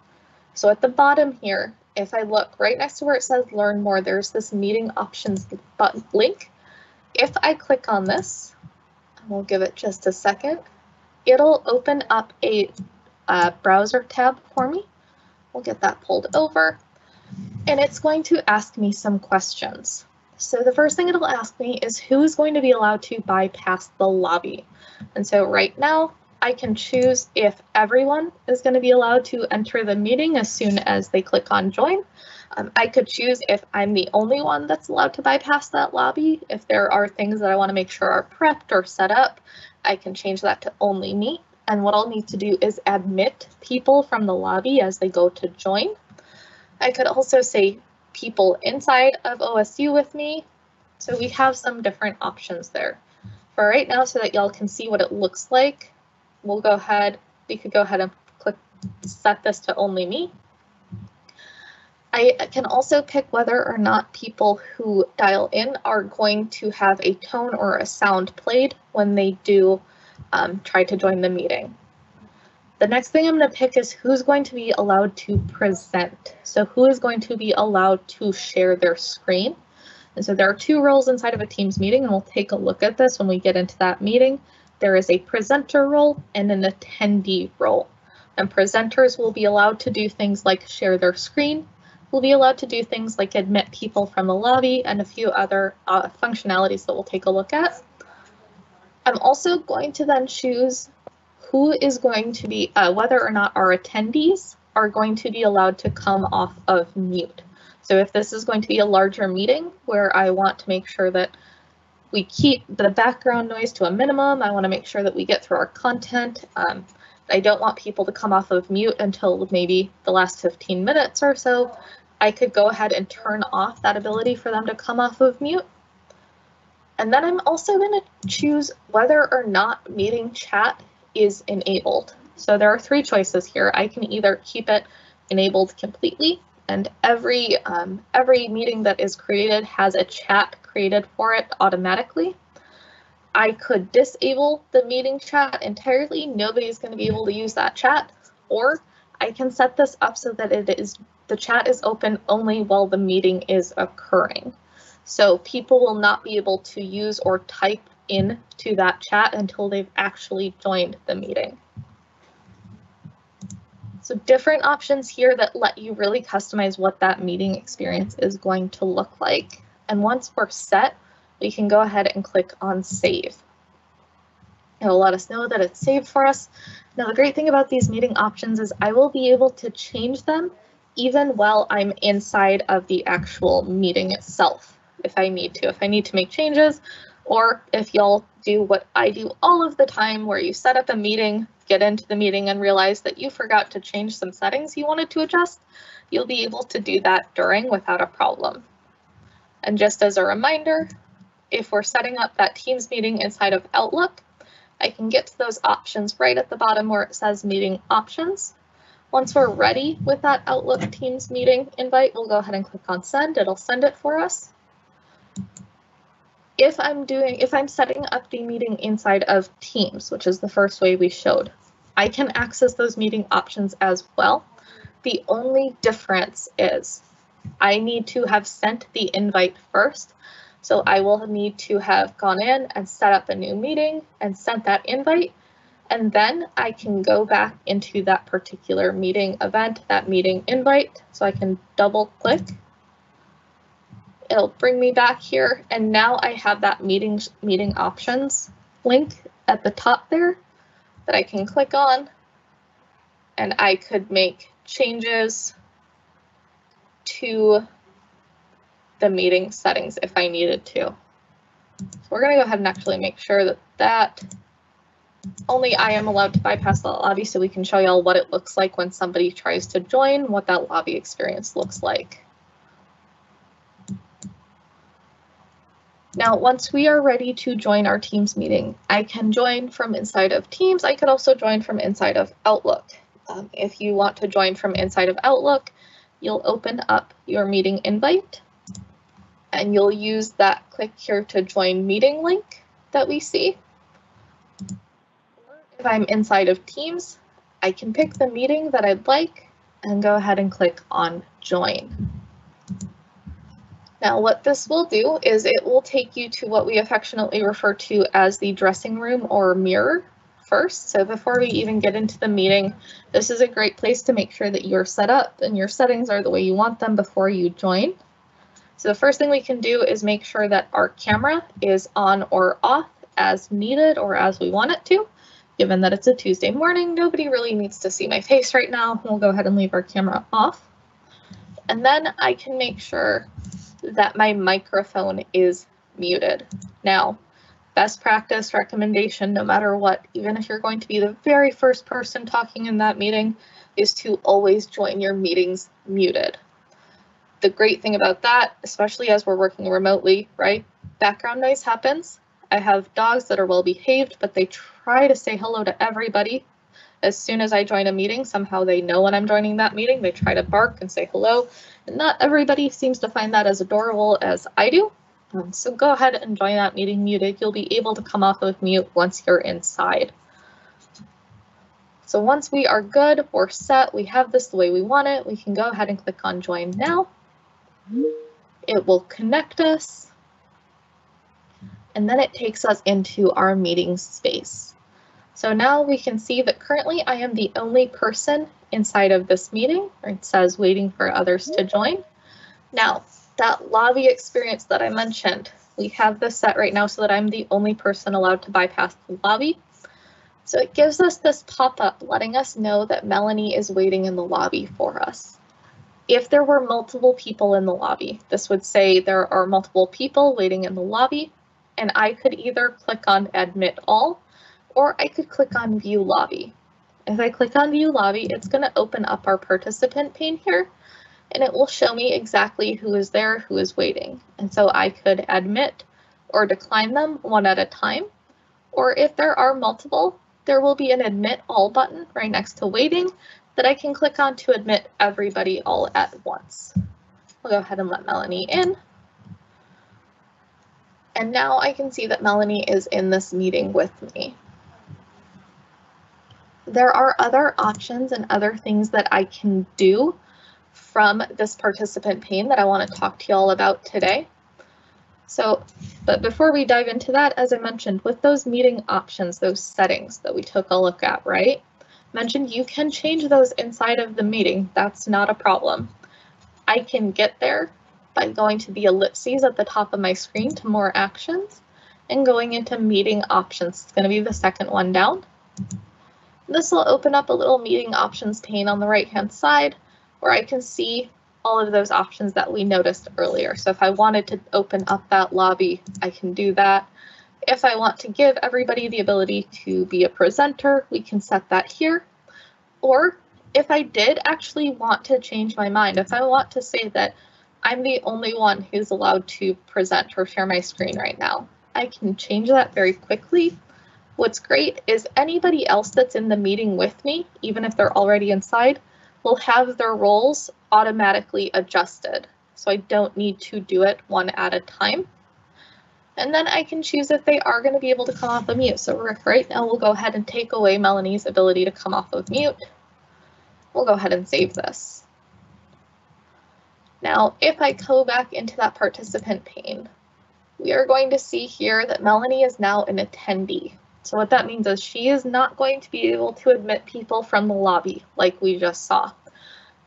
So at the bottom here, if I look right next to where it says learn more, there's this meeting options button link. If I click on this, and we'll give it just a second, it'll open up a browser tab for me. We'll get that pulled over, and it's going to ask me some questions. So the first thing it'll ask me is who is going to be allowed to bypass the lobby. And so right now I can choose if everyone is going to be allowed to enter the meeting as soon as they click on join. I could choose if I'm the only one that's allowed to bypass that lobby. If there are things that I want to make sure are prepped or set up, I can change that to only me. And what I'll need to do is admit people from the lobby as they go to join. I could also say people inside of OSU with me. So we have some different options there. For right now, so that y'all can see what it looks like, we could go ahead and click set this to only me. I can also pick whether or not people who dial in are going to have a tone or a sound played when they do try to join the meeting. The next thing I'm going to pick is who's going to be allowed to present. So who is going to be allowed to share their screen. And so there are two roles inside of a Teams meeting, and we'll take a look at this when we get into that meeting. There is a presenter role and an attendee role. And presenters will be allowed to do things like share their screen, will be allowed to do things like admit people from the lobby, and a few other functionalities that we'll take a look at. I'm also going to then choose who is going to be, whether or not our attendees are going to be allowed to come off of mute. So if this is going to be a larger meeting where I want to make sure that we keep the background noise to a minimum, I want to make sure that we get through our content. I don't want people to come off of mute until maybe the last 15 minutes or so. I could go ahead and turn off that ability for them to come off of mute. And then I'm also going to choose whether or not meeting chat is enabled. So there are three choices here. I can either keep it enabled completely, and every meeting that is created has a chat created for it automatically. I could disable the meeting chat entirely. Nobody's going to be able to use that chat, or I can set this up so that the chat is open only while the meeting is occurring. So people will not be able to use or type into that chat until they've actually joined the meeting. So different options here that let you really customize what that meeting experience is going to look like. And once we're set, we can go ahead and click on save. It'll let us know that it's saved for us. Now, the great thing about these meeting options is I will be able to change them even while I'm inside of the actual meeting itself, if I need to. If I need to make changes, or if y'all do what I do all of the time, where you set up a meeting, get into the meeting, and realize that you forgot to change some settings you wanted to adjust, you'll be able to do that during without a problem. And just as a reminder, if we're setting up that Teams meeting inside of Outlook, I can get to those options right at the bottom where it says meeting options. Once we're ready with that Outlook Teams meeting invite, we'll go ahead and click on send. It'll send it for us. If I'm setting up the meeting inside of Teams, which is the first way we showed, I can access those meeting options as well. The only difference is I need to have sent the invite first. So I will need to have gone in and set up a new meeting and sent that invite. And then I can go back into that particular meeting event, that meeting invite. So I can double click. It'll bring me back here. And now I have that meeting options link at the top there that I can click on. And I could make changes to the meeting settings if I needed to. So we're going to go ahead and actually make sure that only I am allowed to bypass the lobby, so we can show y'all what it looks like when somebody tries to join, what that lobby experience looks like. Now, once we are ready to join our Teams meeting, I can join from inside of Teams. I could also join from inside of Outlook. If you want to join from inside of Outlook, you'll open up your meeting invite and you'll use that click here to join meeting link that we see. If I'm inside of Teams, I can pick the meeting that I'd like and go ahead and click on join. Now, what this will do is it will take you to what we affectionately refer to as the dressing room or mirror first. So before we even get into the meeting, this is a great place to make sure that you're set up and your settings are the way you want them before you join. So the first thing we can do is make sure that our camera is on or off as needed or as we want it to. Given that it's a Tuesday morning, nobody really needs to see my face right now. We'll go ahead and leave our camera off. And then I can make sure that my microphone is muted. Now, best practice recommendation, no matter what, even if you're going to be the very first person talking in that meeting, is to always join your meetings muted. The great thing about that, especially as we're working remotely, right? Background noise happens. I have dogs that are well behaved, but they try to say hello to everybody. As soon as I join a meeting, somehow they know when I'm joining that meeting. They try to bark and say hello. And not everybody seems to find that as adorable as I do. So go ahead and join that meeting muted. You'll be able to come off of mute once you're inside. So once we are good, we're set, we have this the way we want it, we can go ahead and click on join now. It will connect us. And then it takes us into our meeting space. So now we can see that currently I am the only person inside of this meeting, where it says waiting for others to join. Now, that lobby experience that I mentioned, we have this set right now so that I'm the only person allowed to bypass the lobby. So it gives us this pop-up letting us know that Melanie is waiting in the lobby for us. If there were multiple people in the lobby, this would say there are multiple people waiting in the lobby, and I could either click on admit all, or I could click on view lobby. If I click on view lobby, it's going to open up our participant pane here, and it will show me exactly who is there, who is waiting. And so I could admit or decline them one at a time, or if there are multiple, there will be an admit all button right next to waiting that I can click on to admit everybody all at once. We'll go ahead and let Melanie in. And now I can see that Melanie is in this meeting with me. There are other options and other things that I can do from this participant pane that I want to talk to y'all about today. But before we dive into that, as I mentioned, with those meeting options, those settings that we took a look at, right? Mentioned you can change those inside of the meeting. That's not a problem. I can get there by going to the ellipses at the top of my screen to more actions. and going into meeting options. It's going to be the second one down. This will open up a little meeting options pane on the right-hand side where I can see all of those options that we noticed earlier. So if I wanted to open up that lobby, I can do that. If I want to give everybody the ability to be a presenter, we can set that here. Or if I did actually want to change my mind, if I want to say that I'm the only one who's allowed to present or share my screen right now, I can change that very quickly. What's great is anybody else that's in the meeting with me, even if they're already inside, will have their roles automatically adjusted. So I don't need to do it one at a time. And then I can choose if they are going to be able to come off of mute. So right now we'll go ahead and take away Melanie's ability to come off of mute. We'll go ahead and save this. Now, if I go back into that participant pane, we are going to see here that Melanie is now an attendee. So what that means is she is not going to be able to admit people from the lobby like we just saw.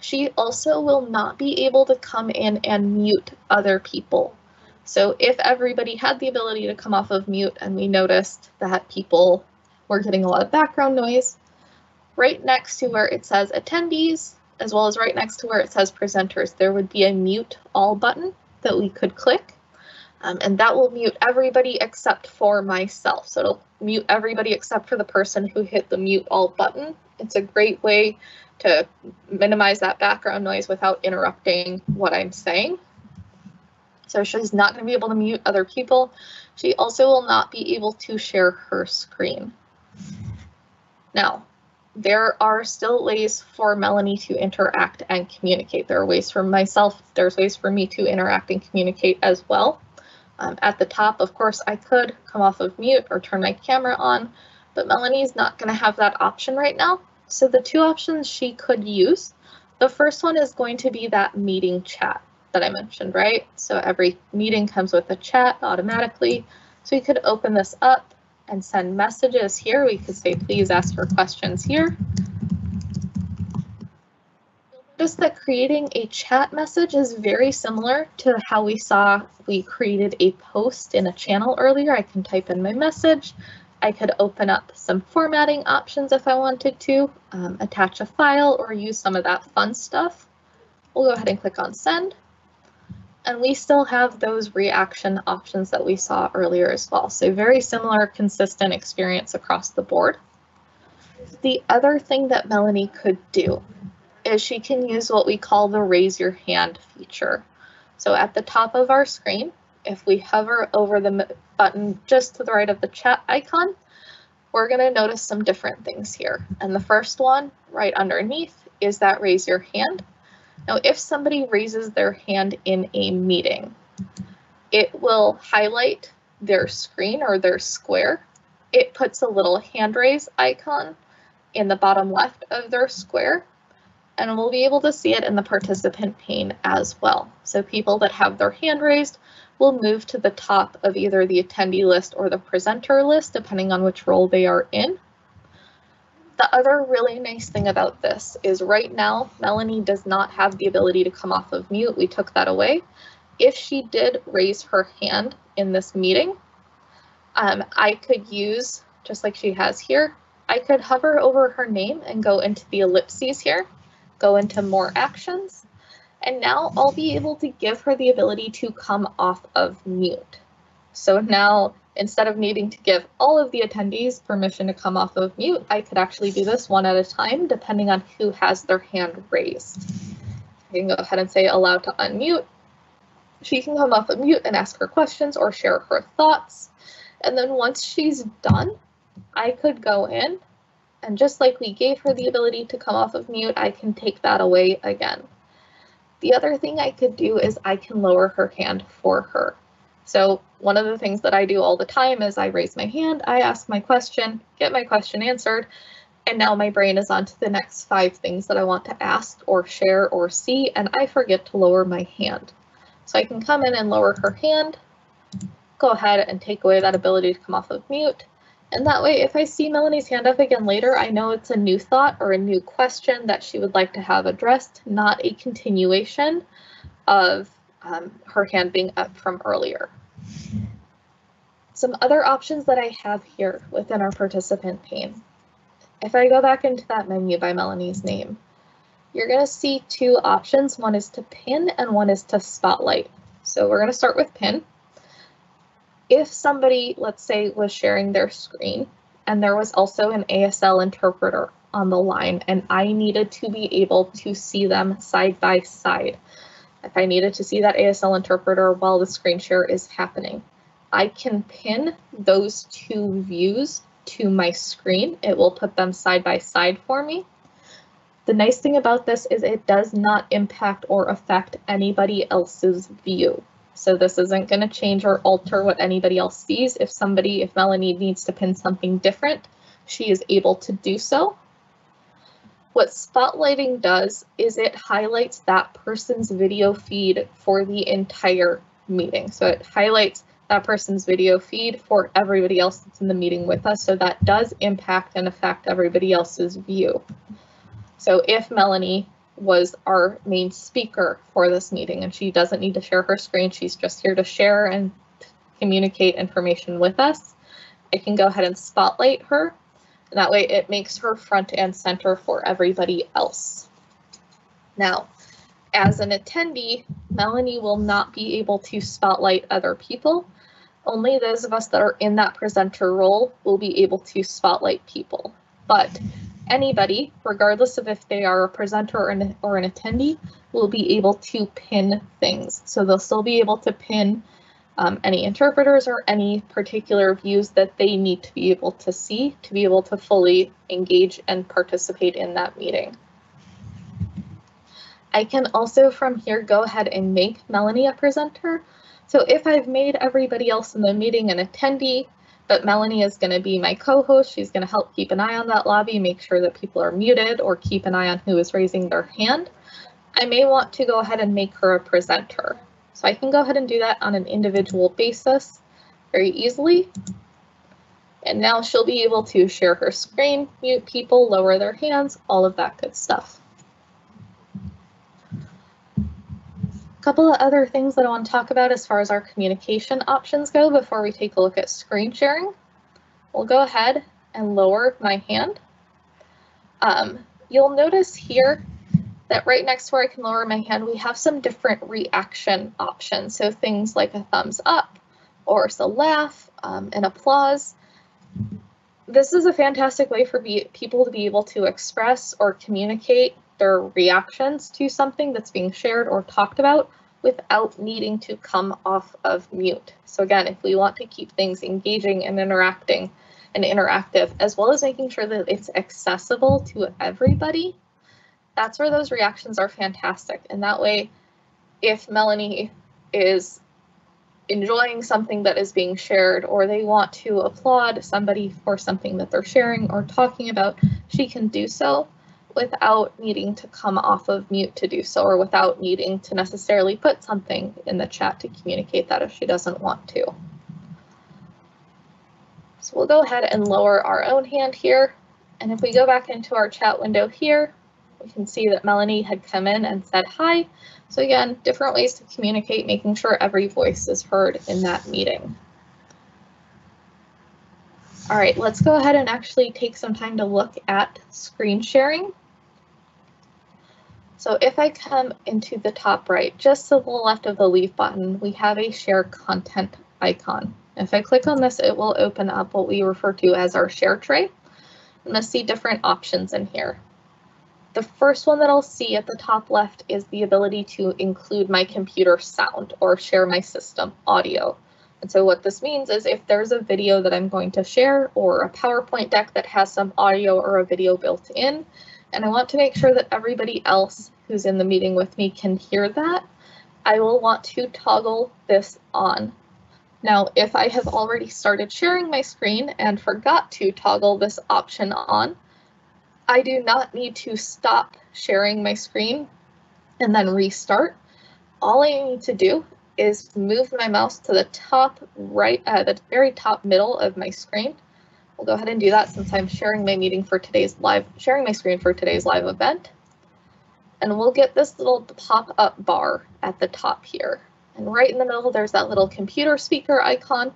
She also will not be able to come in and mute other people. So if everybody had the ability to come off of mute and we noticed that people were getting a lot of background noise, right next to where it says attendees, as well as right next to where it says presenters, there would be a mute all button that we could click. And that will mute everybody except for myself. So it'll mute everybody except for the person who hit the mute all button. It's a great way to minimize that background noise without interrupting what I'm saying. So she's not going to be able to mute other people. She also will not be able to share her screen. Now, there are still ways for Melanie to interact and communicate. There are ways for myself, there's ways for me to interact and communicate as well. At the top, of course, I could come off of mute or turn my camera on, but Melanie's not going to have that option right now. So the two options she could use, the first one is going to be that meeting chat that I mentioned, right? So every meeting comes with a chat automatically. So we could open this up and send messages here. We could say, please ask for questions here. Notice that creating a chat message is very similar to how we saw we created a post in a channel earlier. I can type in my message. I could open up some formatting options if I wanted to, attach a file or use some of that fun stuff. We'll go ahead and click on send. And we still have those reaction options that we saw earlier as well. So very similar, consistent experience across the board. The other thing that Melanie could do is she can use what we call the raise your hand feature. So at the top of our screen, if we hover over the button just to the right of the chat icon, we're going to notice some different things here. And the first one right underneath is that raise your hand. Now, if somebody raises their hand in a meeting, it will highlight their screen or their square. It puts a little hand raise icon in the bottom left of their square, and we'll be able to see it in the participant pane as well. So people that have their hand raised will move to the top of either the attendee list or the presenter list, depending on which role they are in. The other really nice thing about this is right now, Melanie does not have the ability to come off of mute. We took that away. If she did raise her hand in this meeting, I could use, just like she has here, I could hover over her name and go into the ellipses here, go into more actions, and now I'll be able to give her the ability to come off of mute. So now, instead of needing to give all of the attendees permission to come off of mute, I could actually do this one at a time, depending on who has their hand raised. I can go ahead and say allowed to unmute. She can come off of mute and ask her questions or share her thoughts. And then once she's done, I could go in, and just like we gave her the ability to come off of mute, I can take that away again. The other thing I could do is I can lower her hand for her. So one of the things that I do all the time is I raise my hand, I ask my question, get my question answered, and now my brain is on to the next 5 things that I want to ask or share or see, and I forget to lower my hand. So I can come in and lower her hand, go ahead and take away that ability to come off of mute, and that way if I see Melanie's hand up again later, I know it's a new thought or a new question that she would like to have addressed, not a continuation of her hand being up from earlier. Some other options that I have here within our participant pane. If I go back into that menu by Melanie's name, you're going to see two options. One is to pin and one is to spotlight. So we're going to start with pin. If somebody, let's say, was sharing their screen and there was also an ASL interpreter on the line and I needed to be able to see them side by side, if I needed to see that ASL interpreter while the screen share is happening, I can pin those two views to my screen. It will put them side by side for me. The nice thing about this is it does not impact or affect anybody else's view. So this isn't going to change or alter what anybody else sees. If Melanie needs to pin something different, she is able to do so. What spotlighting does is it highlights that person's video feed for the entire meeting. So it highlights that person's video feed for everybody else that's in the meeting with us. So that does impact and affect everybody else's view. So if Melanie was our main speaker for this meeting and she doesn't need to share her screen, she's just here to share and communicate information with us, I can go ahead and spotlight her. And that way it makes her front and center for everybody else. Now, as an attendee, Melanie will not be able to spotlight other people. Only those of us that are in that presenter role will be able to spotlight people. But anybody, regardless of if they are a presenter or an attendee, will be able to pin things. So they'll still be able to pin any interpreters or any particular views that they need to be able to see to be able to fully engage and participate in that meeting. I can also from here go ahead and make Melanie a presenter. So if I've made everybody else in the meeting an attendee, but Melanie is going to be my co-host, she's going to help keep an eye on that lobby, make sure that people are muted or keep an eye on who is raising their hand, I may want to go ahead and make her a presenter. So I can go ahead and do that on an individual basis very easily. And now she'll be able to share her screen, mute people, lower their hands, all of that good stuff. A couple of other things that I want to talk about as far as our communication options go before we take a look at screen sharing. We'll go ahead and lower my hand. You'll notice here that right next to where I can lower my hand, we have some different reaction options. So things like a thumbs up or a laugh, an applause. This is a fantastic way for people to be able to express or communicate their reactions to something that's being shared or talked about without needing to come off of mute. So again, if we want to keep things engaging and interacting and interactive, as well as making sure that it's accessible to everybody, that's where those reactions are fantastic. And that way, if Melanie is enjoying something that is being shared or they want to applaud somebody for something that they're sharing or talking about, she can do so without needing to come off of mute to do so, or without needing to necessarily put something in the chat to communicate that if she doesn't want to. So we'll go ahead and lower our own hand here. And if we go back into our chat window here, we can see that Melanie had come in and said hi. So again, different ways to communicate, making sure every voice is heard in that meeting. All right, let's go ahead and actually take some time to look at screen sharing. So if I come into the top right, just to the left of the leave button, we have a share content icon. If I click on this, it will open up what we refer to as our share tray. I'm going to see different options in here. The first one that I'll see at the top left is the ability to include my computer sound or share my system audio. And so what this means is if there's a video that I'm going to share or a PowerPoint deck that has some audio or a video built in, and I want to make sure that everybody else who's in the meeting with me can hear that, I will want to toggle this on. Now, if I have already started sharing my screen and forgot to toggle this option on, I do not need to stop sharing my screen and then restart. All I need to do is move my mouse to the top right, the very top middle of my screen. We'll go ahead and do that since I'm sharing my screen for today's live event. And we'll get this little pop-up bar at the top here. And right in the middle, there's that little computer speaker icon.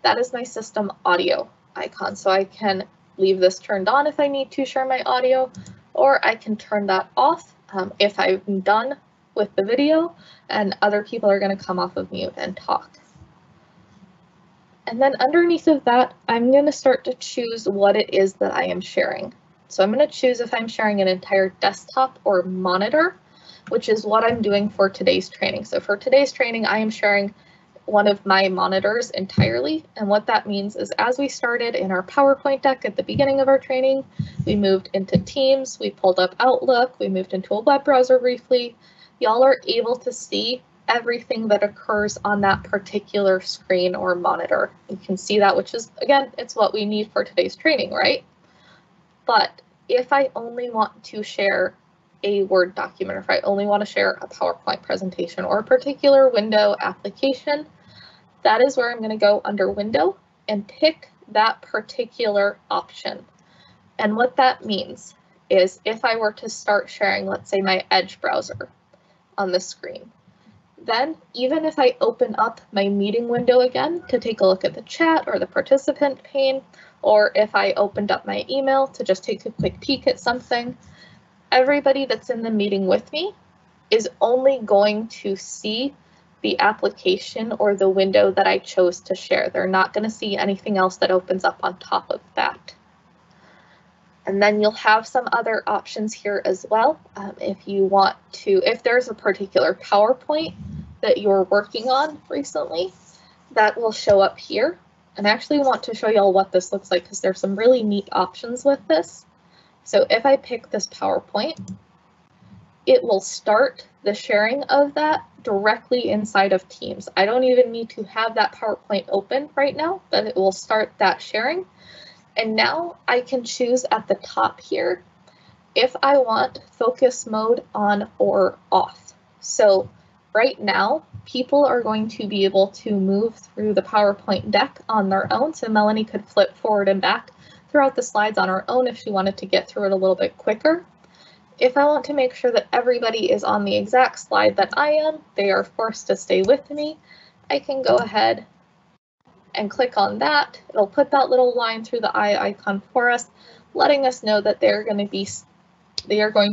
that is my system audio icon. So I can leave this turned on if I need to share my audio, or I can turn that off if I'm done with the video and other people are going to come off of mute and talk. And then underneath of that, I'm going to start to choose what it is that I am sharing. So I'm going to choose if I'm sharing an entire desktop or monitor, which is what I'm doing for today's training. So for today's training, I am sharing one of my monitors entirely. And what that means is as we started in our PowerPoint deck at the beginning of our training, we moved into Teams, we pulled up Outlook, we moved into a web browser briefly. Y'all are able to see everything that occurs on that particular screen or monitor. You can see that, which is, again, it's what we need for today's training, right? But if I only want to share a Word document, or if I only want to share a PowerPoint presentation or a particular window application, that is where I'm going to go under Window and pick that particular option. And what that means is if I were to start sharing, let's say, my Edge browser on the screen, then even if I open up my meeting window again to take a look at the chat or the participant pane, or if I opened up my email to just take a quick peek at something, everybody that's in the meeting with me is only going to see the application or the window that I chose to share. They're not going to see anything else that opens up on top of that. And then you'll have some other options here as well. If you want to, if there's a particular PowerPoint that you're working on recently, that will show up here. And I actually want to show y'all what this looks like because there's some really neat options with this. So if I pick this PowerPoint, it will start the sharing of that directly inside of Teams. I don't even need to have that PowerPoint open right now, but it will start that sharing. And now I can choose at the top here if I want focus mode on or off. So right now, people are going to be able to move through the PowerPoint deck on their own. So Melanie could flip forward and back throughout the slides on her own if she wanted to get through it a little bit quicker. If I want to make sure that everybody is on the exact slide that I am, they are forced to stay with me, I can go ahead and click on that. It'll put that little line through the eye icon for us, letting us know that they are going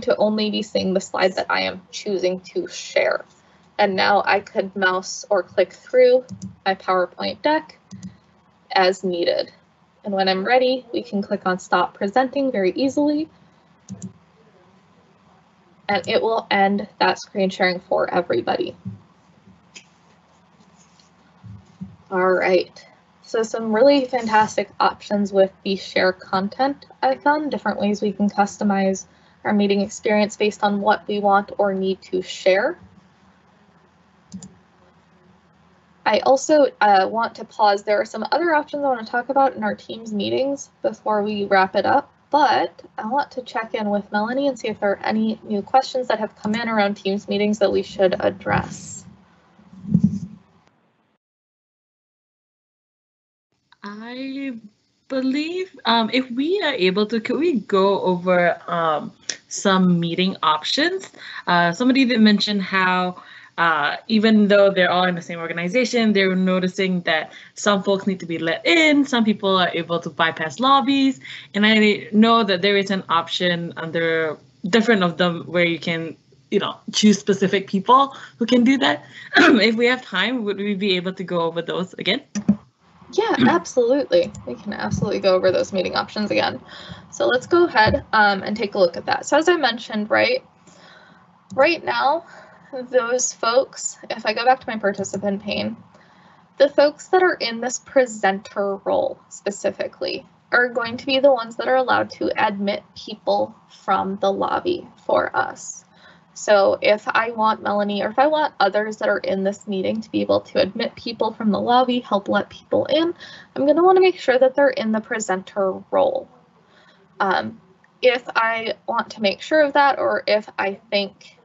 to only be seeing the slide that I am choosing to share. And now I could mouse or click through my PowerPoint deck as needed. And when I'm ready, we can click on Stop Presenting very easily. And it will end that screen sharing for everybody. All right. So some really fantastic options with the share content icon, different ways we can customize our meeting experience based on what we want or need to share. I also want to pause. There are some other options I want to talk about in our Teams meetings before we wrap it up, but I want to check in with Melanie and see if there are any new questions that have come in around Teams meetings that we should address. I believe if we are able to, could we go over some meeting options? Somebody that mentioned how even though they're all in the same organization, they're noticing that some folks need to be let in, some people are able to bypass lobbies, and I know that there is an option under different of them where you can choose specific people who can do that. If we have time, would we be able to go over those again? Yeah, absolutely. We can absolutely go over those meeting options again. So let's go ahead and take a look at that. So as I mentioned, right now, those folks, if I go back to my participant pane, the folks that are in this presenter role specifically are going to be the ones that are allowed to admit people from the lobby for us. So if I want Melanie, or if I want others that are in this meeting to be able to admit people from the lobby, help let people in, I'm going to want to make sure that they're in the presenter role. If I want to make sure of that, or if I think,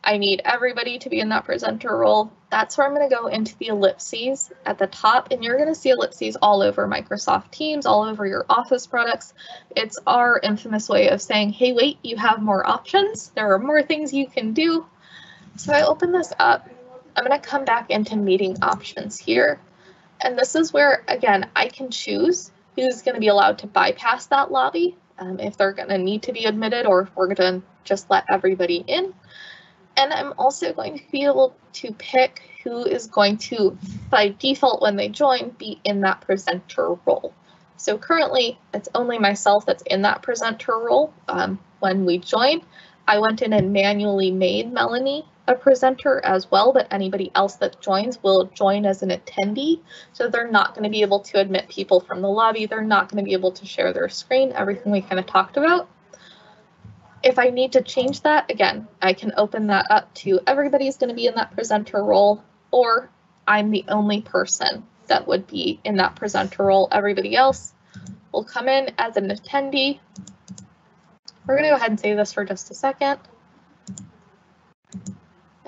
I need everybody to be in that presenter role, that's where I'm going to go into the ellipses at the top, and you're going to see ellipses all over Microsoft Teams, all over your Office products. It's our infamous way of saying, hey, wait, you have more options. There are more things you can do. So I open this up. I'm going to come back into meeting options here. And this is where, again, I can choose who's going to be allowed to bypass that lobby, if they're going to need to be admitted or if we're going to just let everybody in. And I'm also going to be able to pick who is going to, by default when they join, be in that presenter role. So currently, it's only myself that's in that presenter role. When we join, I went in and manually made Melanie a presenter as well, but anybody else that joins will join as an attendee. So they're not going to be able to admit people from the lobby. They're not going to be able to share their screen, everything we kind of talked about. If I need to change that, again, I can open that up to everybody's going to be in that presenter role, or I'm the only person that would be in that presenter role. Everybody else will come in as an attendee. We're going to go ahead and save this for just a second.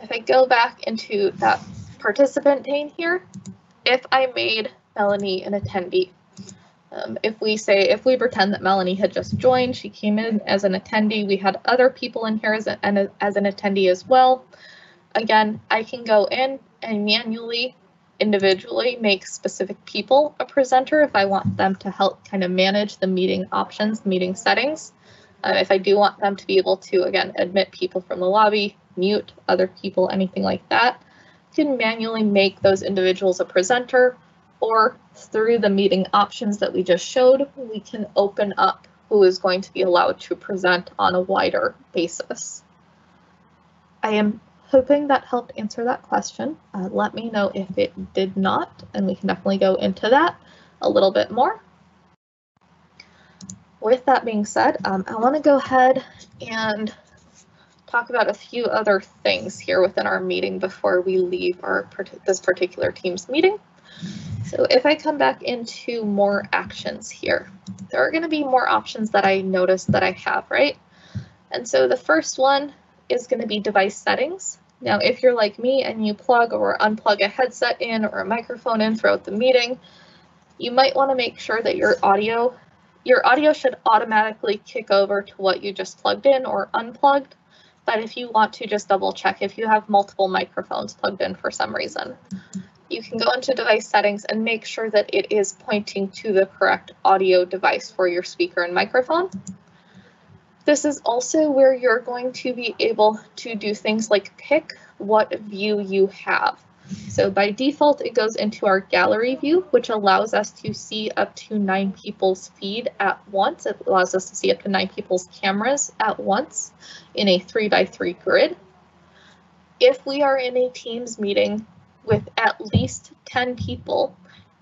If I go back into that participant pane here, if I made Melanie an attendee, if we pretend that Melanie had just joined, she came in as an attendee, we had other people in here as an attendee as well. Again, I can go in and manually, individually make specific people a presenter if I want them to help kind of manage the meeting options, meeting settings. If I do want them to be able to, again, admit people from the lobby, mute other people, anything like that, you can manually make those individuals a presenter, or through the meeting options that we just showed, we can open up who is going to be allowed to present on a wider basis. I am hoping that helped answer that question. Let me know if it did not, and we can definitely go into that a little bit more. With that being said, I want to go ahead and talk about a few other things here within our meeting before we leave this particular team's meeting. So if I come back into more actions here, there are going to be more options that I noticed that I have, right? And so the first one is going to be device settings. Now, if you're like me and you plug or unplug a headset in or a microphone in throughout the meeting, you might want to make sure that your audio should automatically kick over to what you just plugged in or unplugged. But if you want to just double check if you have multiple microphones plugged in for some reason, you can go into device settings and make sure that it is pointing to the correct audio device for your speaker and microphone. This is also where you're going to be able to do things like pick what view you have. So by default, it goes into our gallery view, which allows us to see up to 9 people's feed at once. It allows us to see up to 9 people's cameras at once in a 3x3 grid. If we are in a Teams meeting with at least 10 people,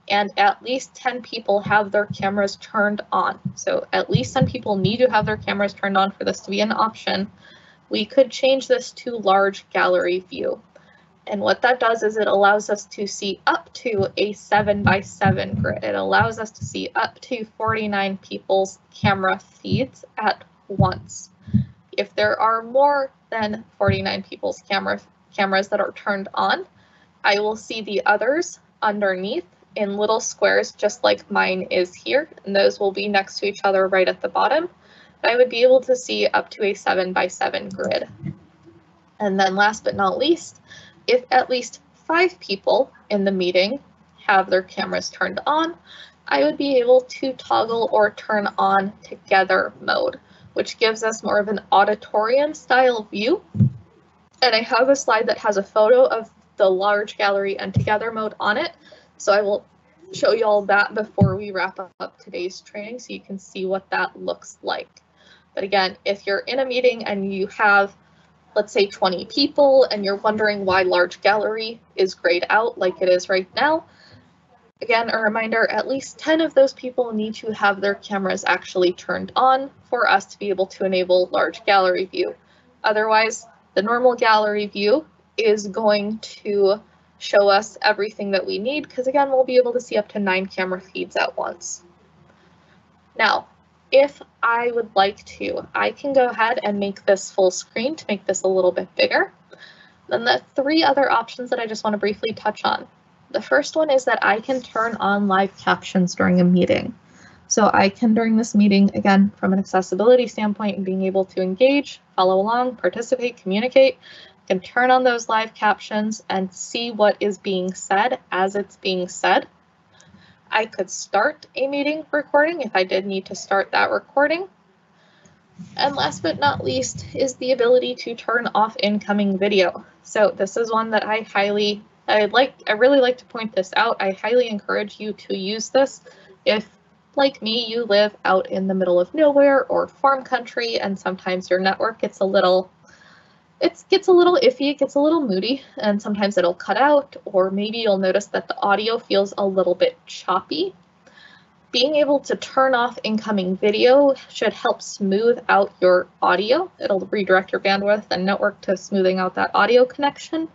and at least 10 people have their cameras turned on, so at least 10 people need to have their cameras turned on for this to be an option, we could change this to large gallery view. And what that does is it allows us to see up to a 7x7 grid. It allows us to see up to 49 people's camera feeds at once. If there are more than 49 people's cameras that are turned on, I will see the others underneath in little squares, just like mine is here, and those will be next to each other right at the bottom. But I would be able to see up to a 7x7 grid. And then last but not least, if at least 5 people in the meeting have their cameras turned on, I would be able to toggle or turn on together mode, which gives us more of an auditorium style view. And I have a slide that has a photo of the large gallery and together mode on it. So I will show you all that before we wrap up today's training so you can see what that looks like. But again, if you're in a meeting and you have, let's say 20 people and you're wondering why large gallery is grayed out like it is right now, again, a reminder, at least 10 of those people need to have their cameras actually turned on for us to be able to enable large gallery view. Otherwise, the normal gallery view is going to show us everything that we need because, again, we'll be able to see up to 9 camera feeds at once. Now, if I would like to, I can go ahead and make this full screen to make this a little bit bigger. Then the 3 other options that I just want to briefly touch on. The first one is that I can turn on live captions during a meeting. So I can, during this meeting, again, from an accessibility standpoint and being able to engage, follow along, participate, communicate, can turn on those live captions and see what is being said as it's being said. I could start a meeting recording if I did need to start that recording. And last but not least is the ability to turn off incoming video. So this is one that I really like to point this out. I highly encourage you to use this if, like me, you live out in the middle of nowhere or farm country, and sometimes your network gets a little iffy, it gets a little moody, and sometimes it'll cut out, or maybe you'll notice that the audio feels a little bit choppy. Being able to turn off incoming video should help smooth out your audio. It'll redirect your bandwidth and network to smoothing out that audio connection.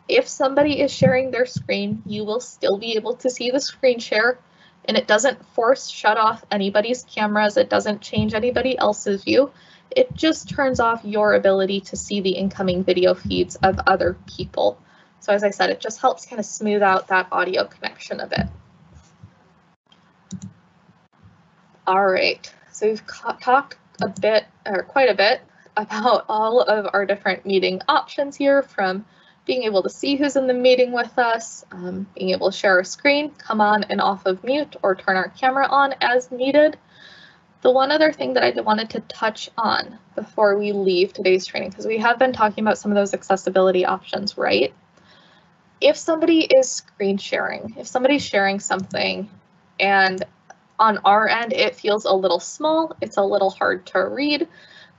If somebody is sharing their screen, you will still be able to see the screen share, and it doesn't force shut off anybody's cameras. It doesn't change anybody else's view. It just turns off your ability to see the incoming video feeds of other people. So as I said, it just helps kind of smooth out that audio connection a bit. All right, so we've talked quite a bit about all of our different meeting options here, from being able to see who's in the meeting with us, being able to share our screen, come on and off of mute, or turn our camera on as needed. The one other thing that I wanted to touch on before we leave today's training, because we have been talking about some of those accessibility options, right? If somebody is screen sharing, if somebody's sharing something and on our end it feels a little small, it's a little hard to read,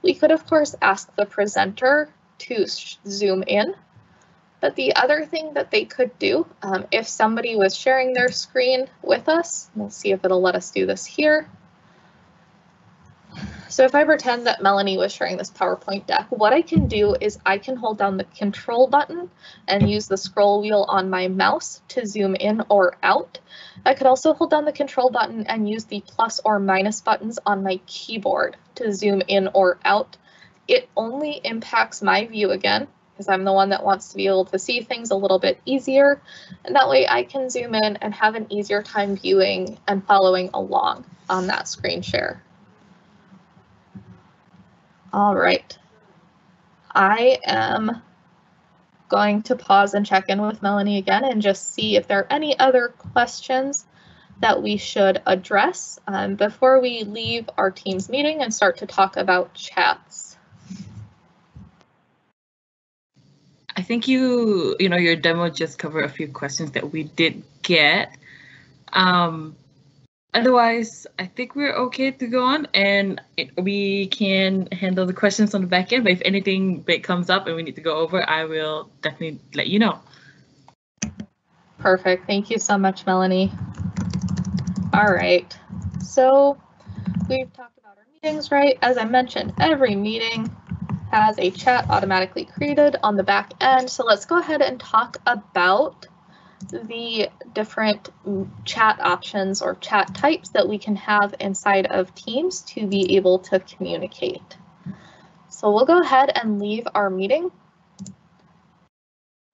we could of course ask the presenter to zoom in. But the other thing that they could do, if somebody was sharing their screen with us, we'll see if it'll let us do this here. So if I pretend that Melanie was sharing this PowerPoint deck, what I can do is I can hold down the control button and use the scroll wheel on my mouse to zoom in or out. I could also hold down the control button and use the plus or minus buttons on my keyboard to zoom in or out. It only impacts my view again, because I'm the one that wants to be able to see things a little bit easier. And that way I can zoom in and have an easier time viewing and following along on that screen share. All right, I am going to pause and check in with Melanie again and just see if there are any other questions that we should address before we leave our Teams meeting and start to talk about chats. I think your demo just covered a few questions that we did get. Otherwise, I think we're okay to go on, and we can handle the questions on the back end. But if anything big comes up and we need to go over, I will definitely let you know. Perfect. Thank you so much, Melanie. All right. So we've talked about our meetings, right? As I mentioned, every meeting has a chat automatically created on the back end. So let's go ahead and talk about the different chat options or chat types that we can have inside of Teams to be able to communicate. So we'll go ahead and leave our meeting.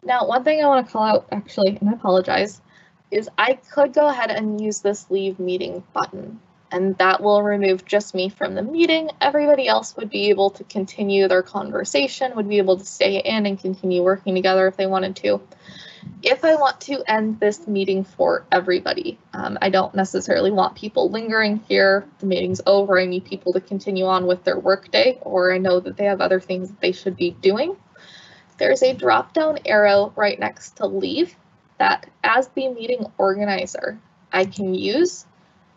Now, one thing I want to call out, actually, and I apologize, is I could go ahead and use this leave meeting button, and that will remove just me from the meeting. Everybody else would be able to continue their conversation, would be able to stay in and continue working together if they wanted to. If I want to end this meeting for everybody, I don't necessarily want people lingering here. The meeting's over. I need people to continue on with their workday, or I know that they have other things that they should be doing. There's a drop-down arrow right next to leave that, as the meeting organizer, I can use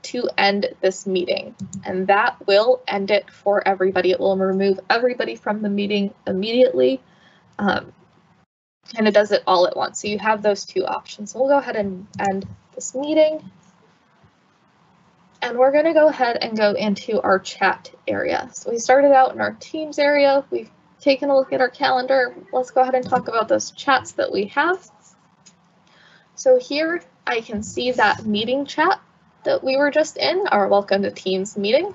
to end this meeting, and that will end it for everybody. It will remove everybody from the meeting immediately. And it does it all at once. So you have those two options. So we'll go ahead and end this meeting. And we're going to go ahead and go into our chat area. So we started out in our Teams area. We've taken a look at our calendar. Let's go ahead and talk about those chats that we have. So here I can see that meeting chat that we were just in, our Welcome to Teams meeting.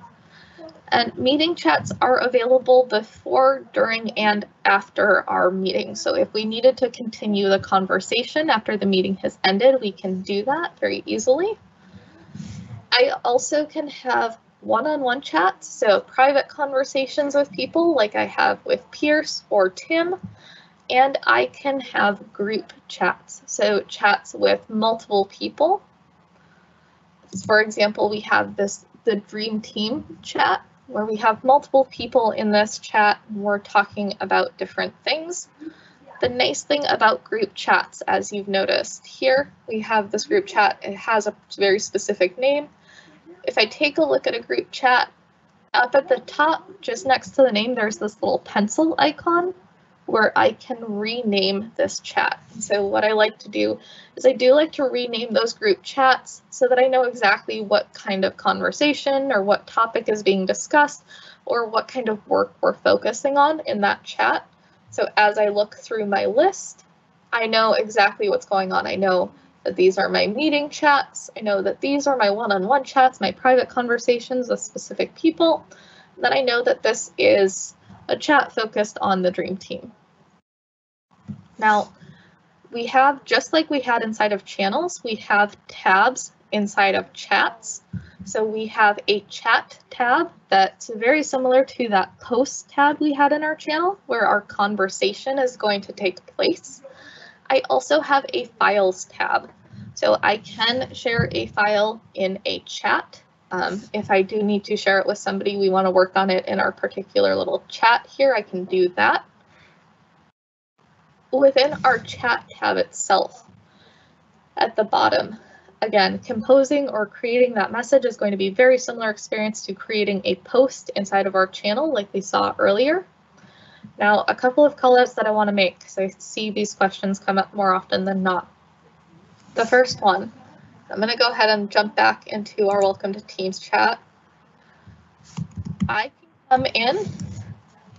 And meeting chats are available before, during, and after our meeting. So if we needed to continue the conversation after the meeting has ended, we can do that very easily. I also can have one-on-one chats, so private conversations with people like I have with Pierce or Tim, and I can have group chats, so chats with multiple people. For example, we have the Dream Team chat, where we have multiple people in this chat and we're talking about different things. The nice thing about group chats, as you've noticed here, we have this group chat. It has a very specific name. If I take a look at a group chat, up at the top, just next to the name, there's this little pencil icon where I can rename this chat. So what I like to do is I do like to rename those group chats so that I know exactly what kind of conversation or what topic is being discussed or what kind of work we're focusing on in that chat. So as I look through my list, I know exactly what's going on. I know that these are my meeting chats. I know that these are my one-on-one chats, my private conversations with specific people. Then I know that this is a chat focused on the Dream Team. Now, we have, just like we had inside of channels, we have tabs inside of chats. So we have a chat tab that's very similar to that post tab we had in our channel, where our conversation is going to take place. I also have a files tab. So I can share a file in a chat. If I do need to share it with somebody, we want to work on it in our particular little chat here, I can do that. Within our chat tab itself, at the bottom, again, composing or creating that message is going to be a very similar experience to creating a post inside of our channel like we saw earlier. Now, a couple of callouts that I want to make, because I see these questions come up more often than not. The first one, I'm going to go ahead and jump back into our Welcome to Teams chat. I can come in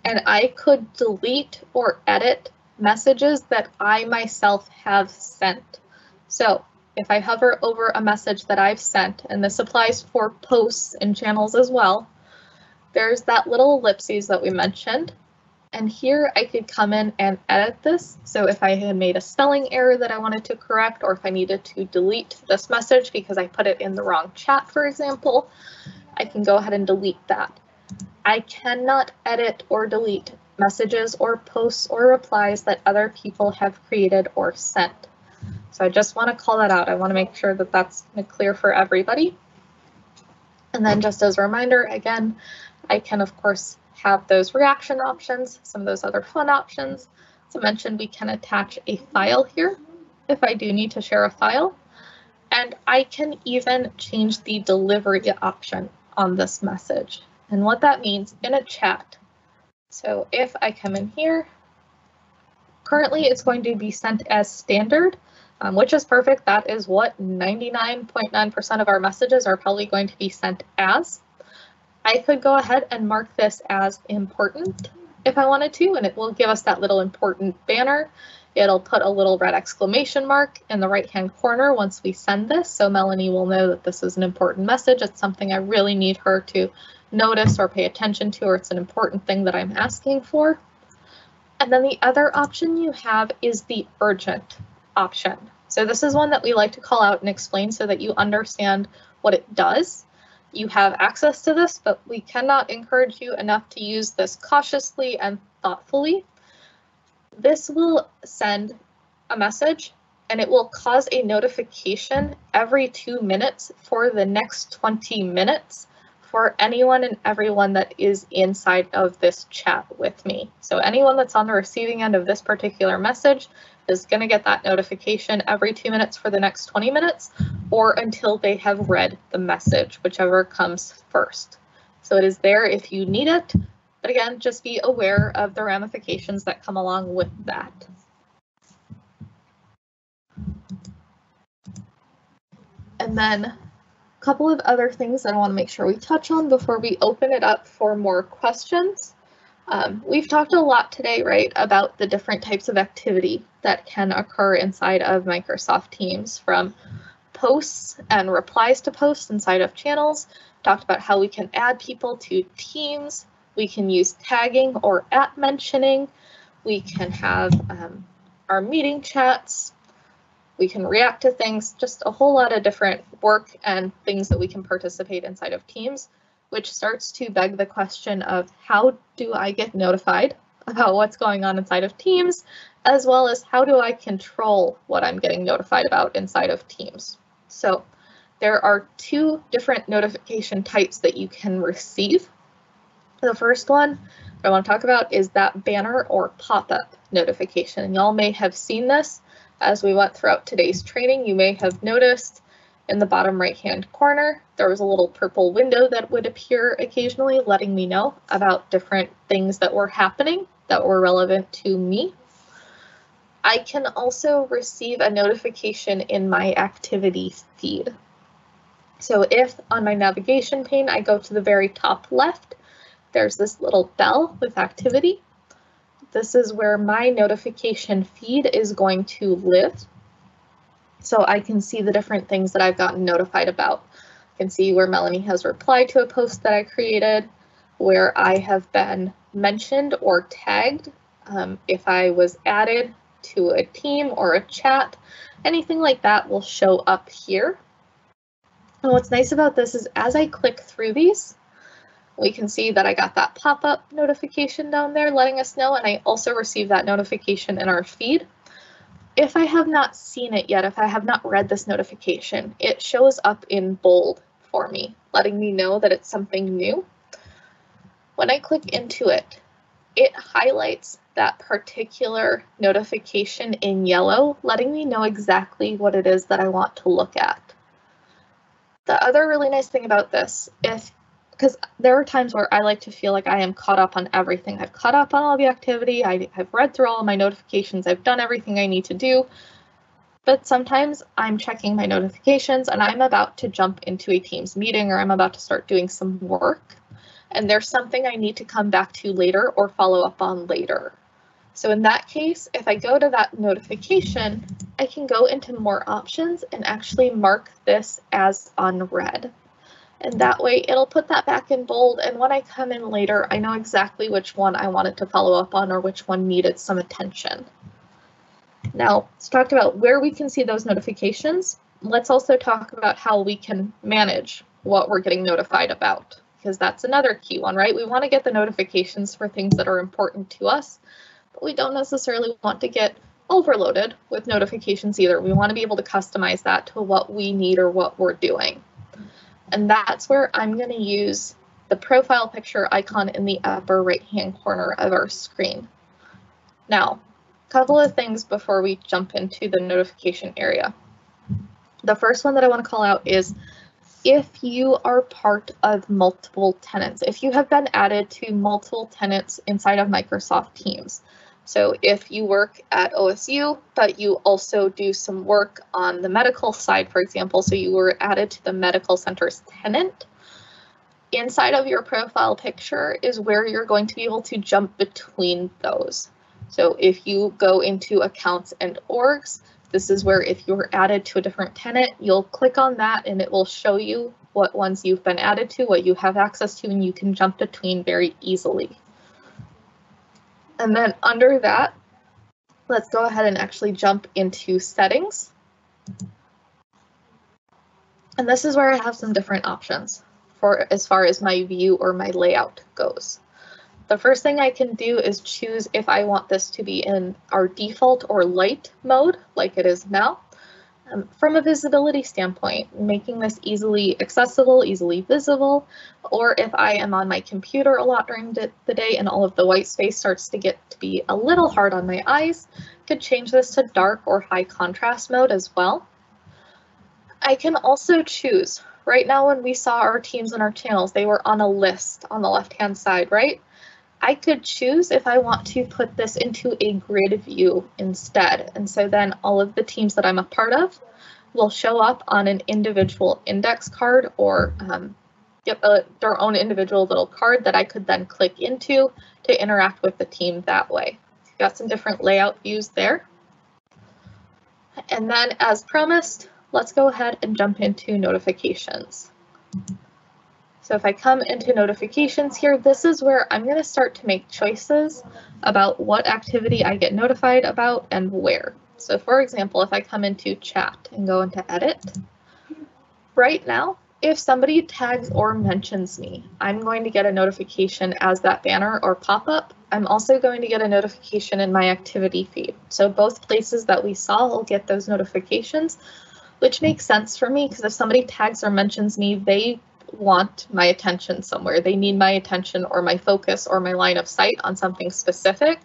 and I could delete or edit messages that I myself have sent. So if I hover over a message that I've sent, and this applies for posts and channels as well, there's that little ellipses that we mentioned. And here I could come in and edit this. So if I had made a spelling error that I wanted to correct, or if I needed to delete this message because I put it in the wrong chat, for example, I can go ahead and delete that. I cannot edit or delete messages or posts or replies that other people have created or sent. So I just want to call that out. I want to make sure that that's clear for everybody. And then just as a reminder, again, I can of course have those reaction options, some of those other fun options. As I mentioned, we can attach a file here if I do need to share a file. And I can even change the delivery option on this message. And what that means in a chat. So if I come in here, currently it's going to be sent as standard, which is perfect. That is what 99.9% of our messages are probably going to be sent as. I could go ahead and mark this as important if I wanted to, and it will give us that little important banner. It'll put a little red exclamation mark in the right-hand corner once we send this, so Melanie will know that this is an important message. It's something I really need her to notice or pay attention to, or it's an important thing that I'm asking for. And then the other option you have is the urgent option. So this is one that we like to call out and explain so that you understand what it does. You have access to this, but we cannot encourage you enough to use this cautiously and thoughtfully. This will send a message and it will cause a notification every 2 minutes for the next 20 minutes for anyone and everyone that is inside of this chat with me. So anyone that's on the receiving end of this particular message is going to get that notification every 2 minutes for the next 20 minutes or until they have read the message, whichever comes first. So it is there if you need it, but again, just be aware of the ramifications that come along with that. And then a couple of other things that I want to make sure we touch on before we open it up for more questions. We've talked a lot today, right, about the different types of activity that can occur inside of Microsoft Teams, from posts and replies to posts inside of channels. Talked about how we can add people to teams. We can use tagging or at mentioning. We can have our meeting chats. We can react to things, just a whole lot of different work and things that we can participate inside of Teams, which starts to beg the question of how do I get notified about what's going on inside of Teams, as well as how do I control what I'm getting notified about inside of Teams. So there are two different notification types that you can receive. The first one I want to talk about is that banner or pop-up notification. And y'all may have seen this as we went throughout today's training. You may have noticed in the bottom right-hand corner, there was a little purple window that would appear occasionally letting me know about different things that were happening that were relevant to me. I can also receive a notification in my activity feed. So if on my navigation pane, I go to the very top left, there's this little bell with activity. This is where my notification feed is going to live. So I can see the different things that I've gotten notified about. I can see where Melanie has replied to a post that I created, where I have been mentioned or tagged, if I was added to a team or a chat, anything like that will show up here. And what's nice about this is as I click through these, we can see that I got that pop-up notification down there letting us know, and I also received that notification in our feed. If I have not seen it yet, if I have not read this notification, it shows up in bold for me, letting me know that it's something new. When I click into it, it highlights that particular notification in yellow, letting me know exactly what it is that I want to look at. The other really nice thing about this, because there are times where I like to feel like I am caught up on everything. I've caught up on all the activity, I've read through all of my notifications, I've done everything I need to do, but sometimes I'm checking my notifications and I'm about to jump into a Teams meeting or I'm about to start doing some work, and there's something I need to come back to later or follow up on later. So in that case, if I go to that notification, I can go into more options and actually mark this as unread. And that way it'll put that back in bold, and when I come in later, I know exactly which one I wanted to follow up on or which one needed some attention. Now, let's talk about where we can see those notifications. Let's also talk about how we can manage what we're getting notified about, because that's another key one, right? We want to get the notifications for things that are important to us, but we don't necessarily want to get overloaded with notifications either. We want to be able to customize that to what we need or what we're doing. And that's where I'm going to use the profile picture icon in the upper right-hand corner of our screen. Now, a couple of things before we jump into the notification area. The first one that I want to call out is if you are part of multiple tenants, if you have been added to multiple tenants inside of Microsoft Teams. So if you work at OSU, but you also do some work on the medical side, for example, so you were added to the medical center's tenant, inside of your profile picture is where you're going to be able to jump between those. So if you go into accounts and orgs, this is where if you're added to a different tenant, you'll click on that and it will show you what ones you've been added to, what you have access to, and you can jump between very easily. And then under that, let's go ahead and actually jump into settings. And this is where I have some different options for as far as my view or my layout goes. The first thing I can do is choose if I want this to be in our default or light mode, like it is now. From a visibility standpoint, making this easily accessible, easily visible, or if I am on my computer a lot during the day and all of the white space starts to get to be a little hard on my eyes, could change this to dark or high contrast mode as well. I can also choose, right now when we saw our teams and our channels, they were on a list on the left-hand side, right? I could choose if I want to put this into a grid view instead. And so then all of the teams that I'm a part will show up on an individual index card or their own individual little card that I could then click into to interact with the team that way. You've got some different layout views there. And then as promised, let's go ahead and jump into notifications. So if I come into notifications here, this is where I'm going to start to make choices about what activity I get notified about and where. So for example, if I come into chat and go into edit, right now, if somebody tags or mentions me, I'm going to get a notification as that banner or pop-up. I'm also going to get a notification in my activity feed. So both places that we saw will get those notifications. which makes sense for me because if somebody tags or mentions me, they want my attention somewhere. They need my attention or my focus or my line of sight on something specific.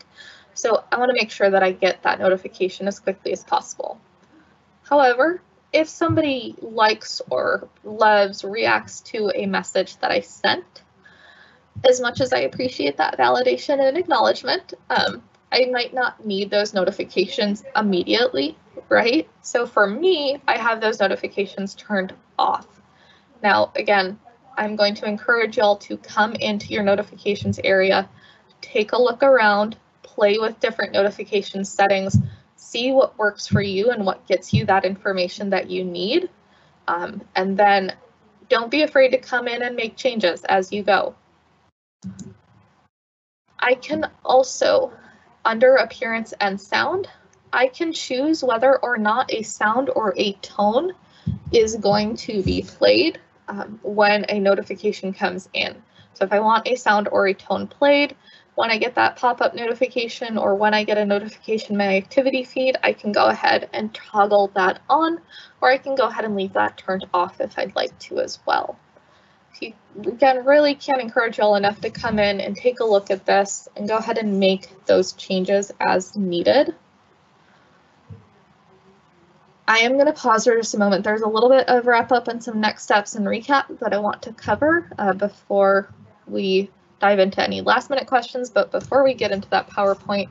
So I want to make sure that I get that notification as quickly as possible. However, if somebody likes or loves, reacts to a message that I sent, as much as I appreciate that validation and acknowledgement, I might not need those notifications immediately, right? So for me, I have those notifications turned off. Now, again, I'm going to encourage y'all to come into your notifications area, take a look around, play with different notification settings, see what works for you and what gets you that information that you need. And then don't be afraid to come in and make changes as you go. I can also, under appearance and sound, I can choose whether or not a sound or a tone is going to be played when a notification comes in. So if I want a sound or a tone played, when I get that pop-up notification or when I get a notification in my activity feed, I can go ahead and toggle that on, or I can go ahead and leave that turned off if I'd like to as well. So you, again, really can't encourage y'all enough to come in and take a look at this and go ahead and make those changes as needed. I am going to pause for just a moment. There's a little bit of wrap up and some next steps and recap that I want to cover before we dive into any last minute questions. But before we get into that PowerPoint,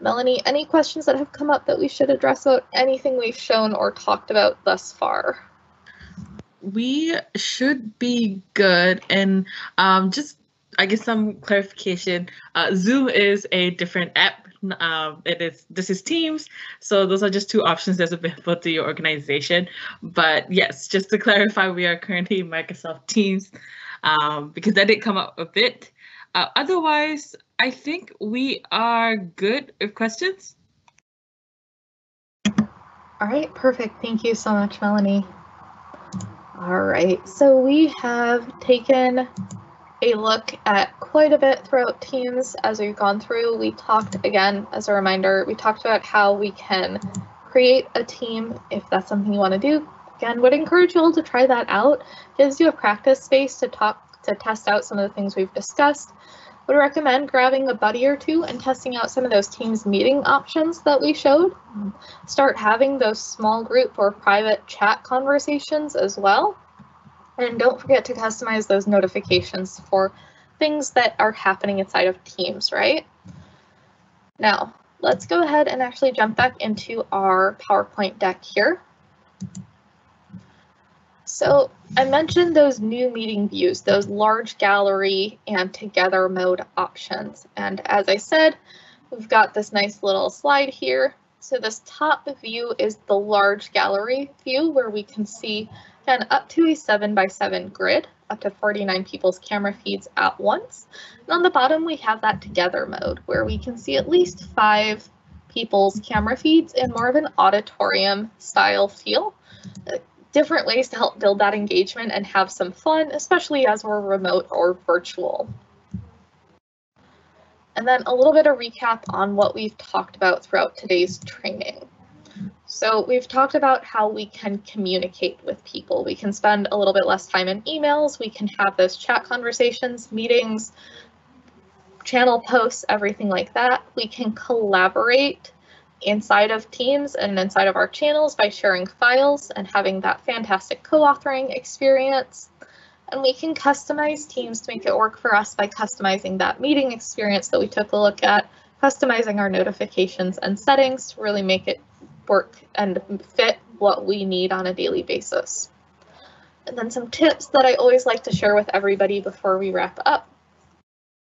Melanie, any questions that have come up that we should address about anything we've shown or talked about thus far? We should be good. And just, I guess, some clarification. Zoom is a different app. This is Teams, so those are just two options that's available to your organization. But yes, just to clarify, we are currently in Microsoft Teams because that did come up a bit. Otherwise, I think we are good with questions. All right, perfect. Thank you so much, Melanie. All right, so we have taken a look at quite a bit throughout Teams as we've gone through. We talked, again, as a reminder, we talked about how we can create a team if that's something you want to do. Again, would encourage you all to try that out. Gives you a practice space to test out some of the things we've discussed. Would recommend grabbing a buddy or two and testing out some of those Teams meeting options that we showed. Start having those small group or private chat conversations as well. And don't forget to customize those notifications for things that are happening inside of Teams, right? Now, let's go ahead and actually jump back into our PowerPoint deck here. So I mentioned those new meeting views, those large gallery and together mode options. And as I said, we've got this nice little slide here. So this top view is the large gallery view where we can see and up to a 7x7 grid, up to 49 people's camera feeds at once. And on the bottom, we have that together mode where we can see at least 5 people's camera feeds in more of an auditorium style feel. Different ways to help build that engagement and have some fun, especially as we're remote or virtual. And then a little bit of recap on what we've talked about throughout today's training. So we've talked about how we can communicate with people. We can spend a little bit less time in emails. We can have those chat conversations, meetings, channel posts, everything like that. We can collaborate inside of Teams and inside of our channels by sharing files and having that fantastic co-authoring experience. And we can customize Teams to make it work for us by customizing that meeting experience that we took a look at, customizing our notifications and settings to really make it work and fit what we need on a daily basis. And then some tips that I always like to share with everybody before we wrap up.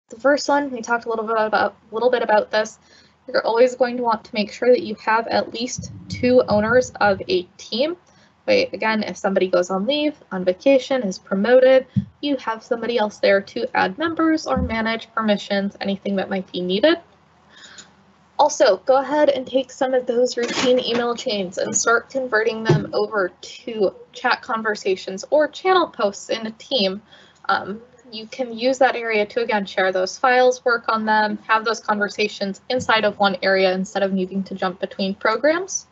The first one, we talked a little bit about this. You're always going to want to make sure that you have at least 2 owners of a team. But again, if somebody goes on leave, on vacation, is promoted, you have somebody else there to add members or manage permissions, anything that might be needed. Also, go ahead and take some of those routine email chains and start converting them over to chat conversations or channel posts in a team. You can use that area to, again, share those files, work on them, have those conversations inside of one area instead of needing to jump between programs.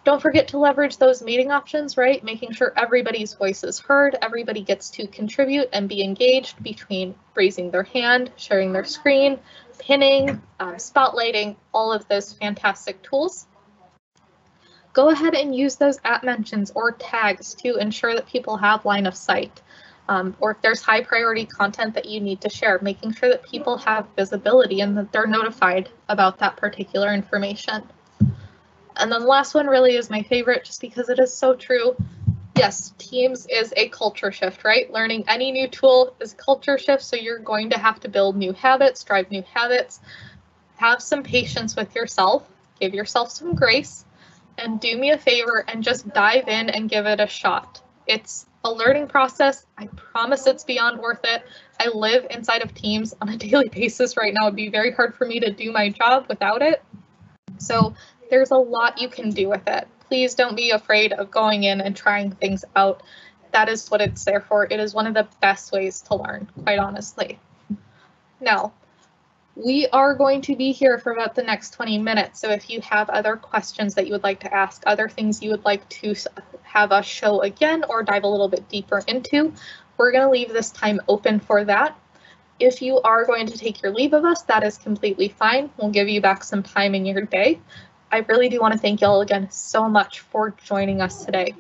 Don't forget to leverage those meeting options, right? Making sure everybody's voice is heard, everybody gets to contribute and be engaged between raising their hand, sharing their screen, pinning, spotlighting, all of those fantastic tools. Go ahead and use those @ mentions or tags to ensure that people have line of sight. Or if there's high priority content that you need to share, making sure that people have visibility and that they're notified about that particular information. And then the last one really is my favorite just because it is so true. Yes, Teams is a culture shift, right? Learning any new tool is culture shift, so you're going to have to build new habits, drive new habits, have some patience with yourself, give yourself some grace, and do me a favor and just dive in and give it a shot. It's a learning process. I promise it's beyond worth it. I live inside of Teams on a daily basis right now. It'd be very hard for me to do my job without it. So there's a lot you can do with it. Please don't be afraid of going in and trying things out. That is what it's there for. It is one of the best ways to learn, quite honestly. Now, we are going to be here for about the next 20 minutes. So if you have other questions that you would like to ask, other things you would like to have us show again or dive a little bit deeper into, we're going to leave this time open for that. If you are going to take your leave of us, that is completely fine. We'll give you back some time in your day. I really do want to thank y'all again so much for joining us today.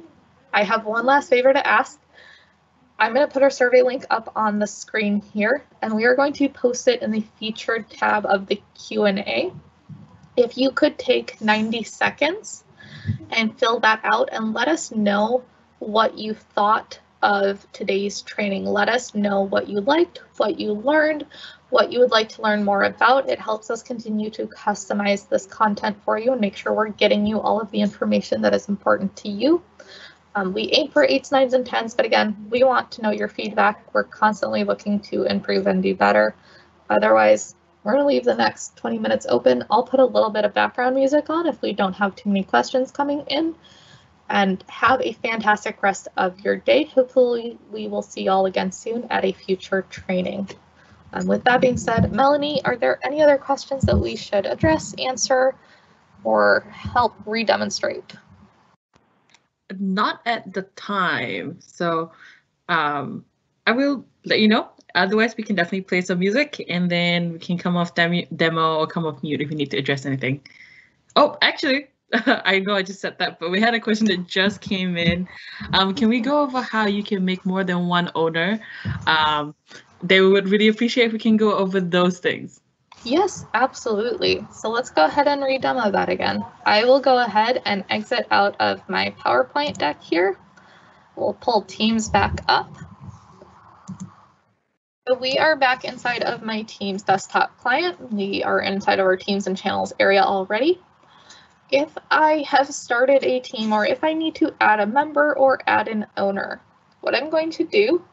I have one last favor to ask. I'm going to put our survey link up on the screen here, and we are going to post it in the featured tab of the Q&A. If you could take 90 seconds and fill that out and let us know what you thought of today's training. Let us know what you liked, what you learned, what you would like to learn more about. It helps us continue to customize this content for you and make sure we're getting you all of the information that is important to you. We aim for 8s, 9s, and 10s, but again, we want to know your feedback. We're constantly looking to improve and do better. Otherwise, we're going to leave the next 20 minutes open. I'll put a little bit of background music on if we don't have too many questions coming in. And have a fantastic rest of your day. Hopefully, we will see y'all again soon at a future training. With that being said, Melanie, are there any other questions that we should address, answer, or help re-demonstrate? Not at the time. So I will let you know. Otherwise, we can definitely play some music and then we can come off demo or come off mute if we need to address anything. Oh, actually, I know I just said that, but we had a question that just came in. Can we go over how you can make more than one owner? They would really appreciate if we can go over those things. Yes, absolutely. So let's go ahead and re-demo that again. I will go ahead and exit out of my PowerPoint deck here. We'll pull Teams back up. So we are back inside of my Teams desktop client. We are inside of our Teams and Channels area already. If I have started a team or if I need to add a member or add an owner, what I'm going to do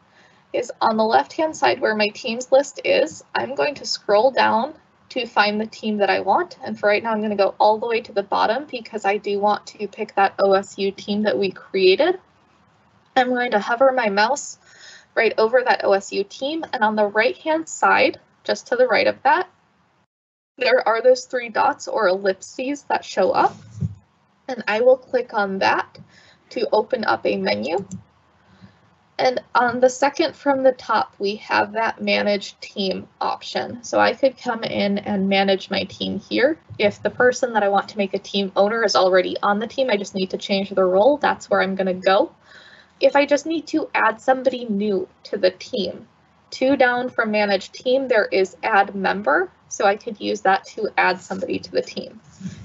is on the left-hand side where my Teams list is, I'm going to scroll down to find the team that I want. And for right now, I'm going to go all the way to the bottom because I do want to pick that OSU team that we created. I'm going to hover my mouse right over that OSU team. And on the right-hand side, just to the right of that, there are those 3 dots or ellipses that show up. And I will click on that to open up a menu. And on the second from the top, we have that Manage Team option. So I could come in and manage my team here. If the person that I want to make a team owner is already on the team, I just need to change the role. That's where I'm going to go. If I just need to add somebody new to the team, 2 down from Manage Team, there is Add Member. So I could use that to add somebody to the team.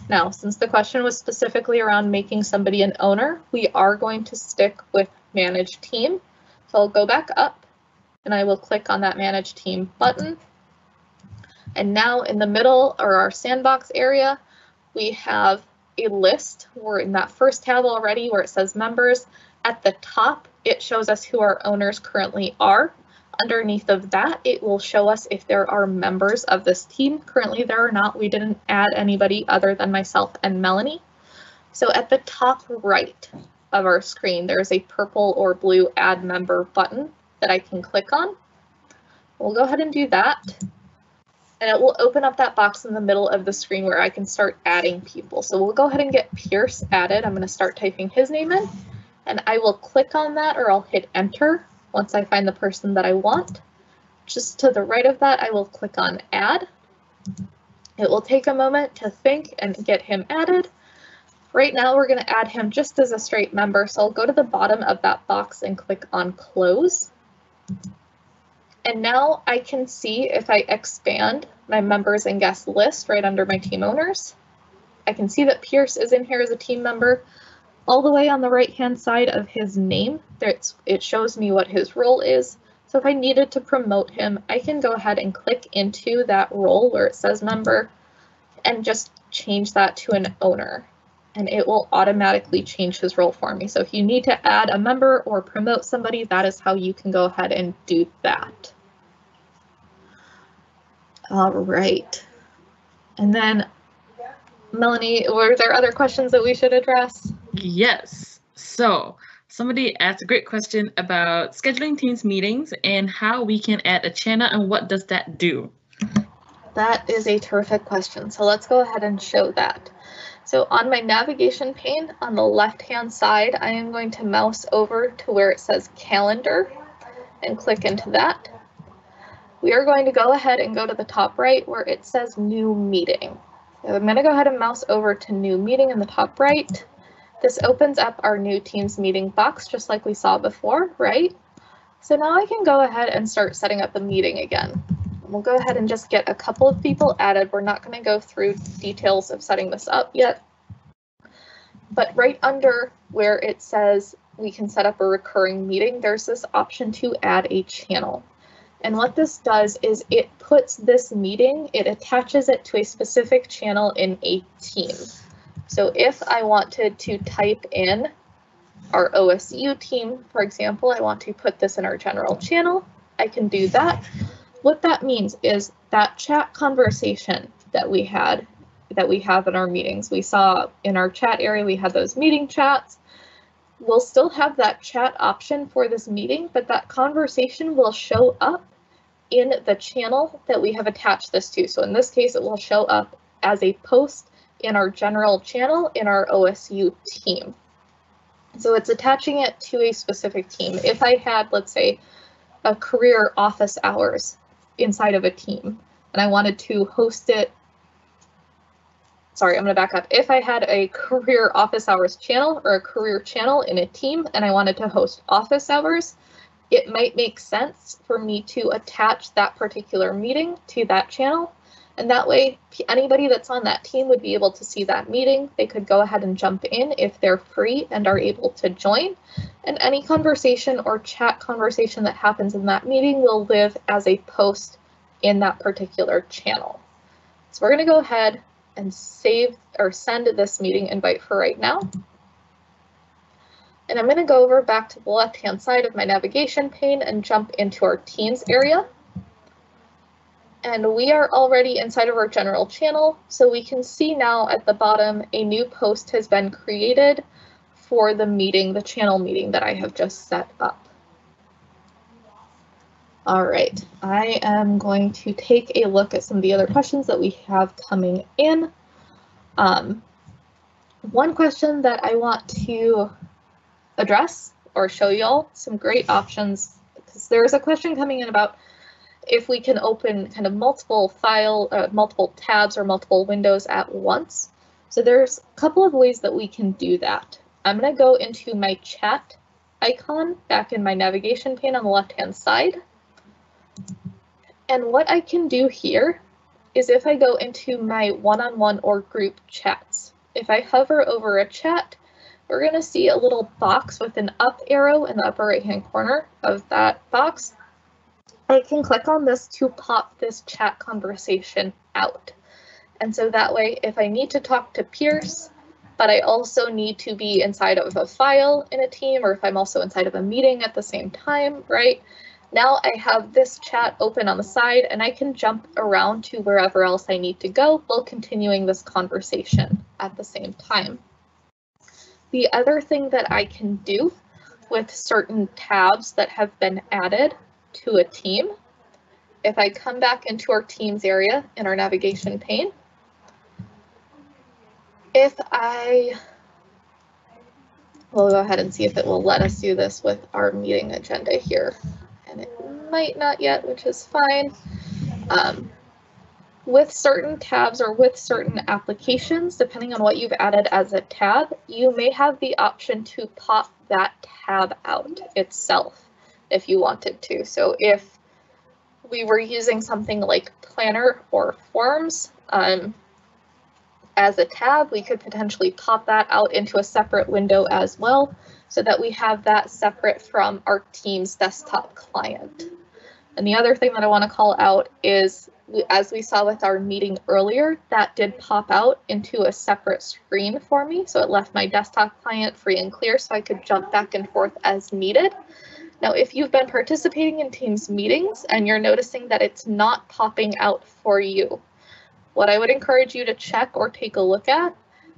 Now, since the question was specifically around making somebody an owner, we are going to stick with Manage Team. So I'll go back up and I will click on that Manage Team button. And now in the middle or our sandbox area, we have a list. We're in that first tab already where it says members. At the top, it shows us who our owners currently are. Underneath of that, it will show us if there are members of this team. Currently, there are not. We didn't add anybody other than myself and Melanie. So at the top right of our screen, there's a purple or blue Add Member button that I can click on. We'll go ahead and do that. and it will open up that box in the middle of the screen where I can start adding people. So we'll go ahead and get Pierce added. I'm going to start typing his name in, and I will click on that, or I'll hit enter once I find the person that I want. Just to the right of that, I will click on add. It will take a moment to think and get him added. Right now, we're going to add him just as a straight member, so I'll go to the bottom of that box and click on close. And now I can see, if I expand my members and guest list right under my team owners, I can see that Pierce is in here as a team member. All the way on the right-hand side of his name, it shows me what his role is. So if I needed to promote him, I can go ahead and click into that role where it says member and just change that to an owner, and it will automatically change his role for me. So if you need to add a member or promote somebody, that is how you can go ahead and do that. All right. And then, Melanie, were there other questions that we should address? Yes. So somebody asked a great question about scheduling Teams meetings and how we can add a channel and what does that do? That is a terrific question. So let's go ahead and show that. So on my navigation pane on the left-hand side, I am going to mouse over to where it says calendar and click into that. We are going to go ahead and go to the top right where it says new meeting. So I'm going to go ahead and mouse over to new meeting in the top right. This opens up our new Teams meeting box just like we saw before, right? So now I can go ahead and start setting up the meeting again. We'll go ahead and just get a couple of people added. We're not going to go through details of setting this up yet. But right under where it says we can set up a recurring meeting, there's this option to add a channel. And what this does is it puts this meeting, it attaches it to a specific channel in a team. So if I wanted to type in our OSU team, for example, I want to put this in our general channel, I can do that. What that means is that chat conversation that we have in our meetings. We saw in our chat area, we had those meeting chats. We'll still have that chat option for this meeting, but that conversation will show up in the channel that we have attached this to. So in this case, it will show up as a post in our general channel in our OSU team. So it's attaching it to a specific team. If I had, let's say, a career office hours inside of a team, and I wanted to host it. Sorry, I'm going to back up. If I had a career office hours channel or a career channel in a team and I wanted to host office hours, it might make sense for me to attach that particular meeting to that channel. And that way, anybody that's on that team would be able to see that meeting. They could go ahead and jump in if they're free and are able to join. And any conversation or chat conversation that happens in that meeting will live as a post in that particular channel. So we're going to go ahead and save or send this meeting invite for right now. And I'm going to go over back to the left-hand side of my navigation pane and jump into our Teams area. And we are already inside of our general channel, so we can see now at the bottom a new post has been created for the meeting, the channel meeting that I have just set up. All right, I am going to take a look at some of the other questions that we have coming in. One question that I want to address or show y'all some great options, because there's a question coming in about if we can open kind of multiple tabs or multiple windows at once. So there's a couple of ways that we can do that. I'm going to go into my chat icon back in my navigation pane on the left-hand side. And what I can do here is if I go into my one-on-one or group chats, if I hover over a chat, we're going to see a little box with an up arrow in the upper right-hand corner of that box. I can click on this to pop this chat conversation out. And so that way, if I need to talk to Pierce, but I also need to be inside of a file in a team, or if I'm also inside of a meeting at the same time, right? Now I have this chat open on the side and I can jump around to wherever else I need to go while continuing this conversation at the same time. The other thing that I can do with certain tabs that have been added to a team if I come back into our Teams area in our navigation pane, we'll go ahead and see if it will let us do this with our meeting agenda here. And it might not yet, which is fine. With certain tabs or with certain applications, depending on what you've added as a tab, you may have the option to pop that tab out itself if you wanted to. So if we were using something like Planner or Forms as a tab, we could potentially pop that out into a separate window as well, so that we have that separate from our Teams desktop client. And the other thing that I want to call out is, as we saw with our meeting earlier, that did pop out into a separate screen for me. So it left my desktop client free and clear so I could jump back and forth as needed. Now, if you've been participating in Teams meetings and you're noticing that it's not popping out for you, what I would encourage you to check or take a look at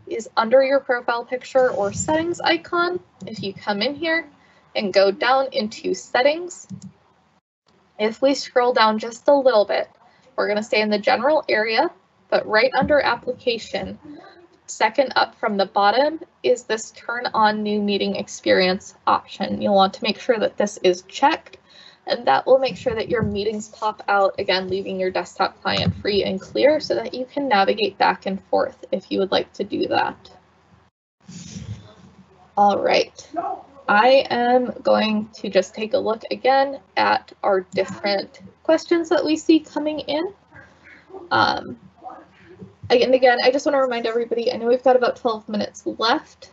is under your profile picture or settings icon. If you come in here and go down into settings, if we scroll down just a little bit, we're going to stay in the general area, but right under application, second up from the bottom is this turn on new meeting experience option. You'll want to make sure that this is checked, and that will make sure that your meetings pop out, again, leaving your desktop client free and clear so that you can navigate back and forth if you would like to do that. All right. I am going to just take a look again at our different questions that we see coming in. Again, I just want to remind everybody, I know we've got about 12 minutes left.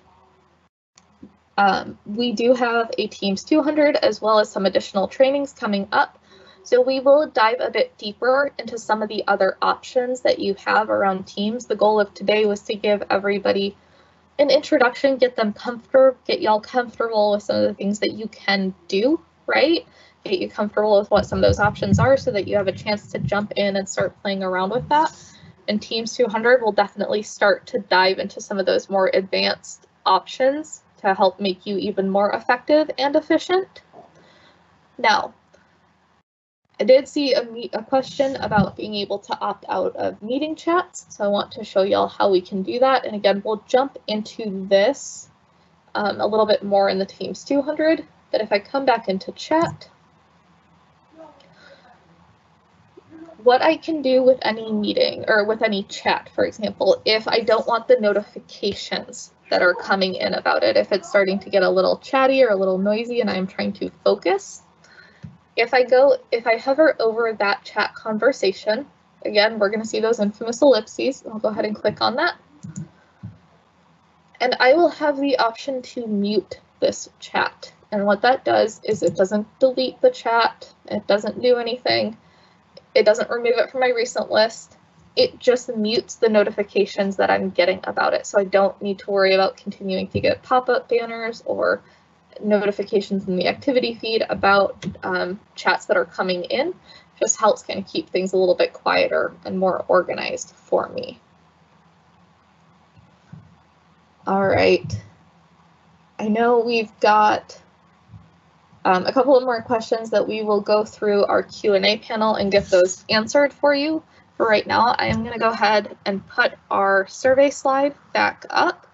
We do have a Teams 200 as well as some additional trainings coming up. So we will dive a bit deeper into some of the other options that you have around Teams. The goal of today was to give everybody an introduction, get y'all comfortable with some of the things that you can do, right? Get you comfortable with what some of those options are so that you have a chance to jump in and start playing around with that. And Teams 200 will definitely start to dive into some of those more advanced options to help make you even more effective and efficient. Now, I did see a question about being able to opt out of meeting chats, so I want to show y'all how we can do that. And again, we'll jump into this a little bit more in the Teams 200, but if I come back into chat, what I can do with any meeting or with any chat, for example, if I don't want the notifications that are coming in about it, if it's starting to get a little chatty or a little noisy and I'm trying to focus, if I hover over that chat conversation, again, we're going to see those infamous ellipses. I'll go ahead and click on that. And I will have the option to mute this chat. And what that does is it doesn't delete the chat. It doesn't do anything. It doesn't remove it from my recent list. It just mutes the notifications that I'm getting about it. So I don't need to worry about continuing to get pop-up banners or notifications in the activity feed about chats that are coming in. Just helps kind of keep things a little bit quieter and more organized for me. All right. I know we've got a couple of more questions that we will go through our Q&A panel and get those answered for you. For right now, I am going to go ahead and put our survey slide back up.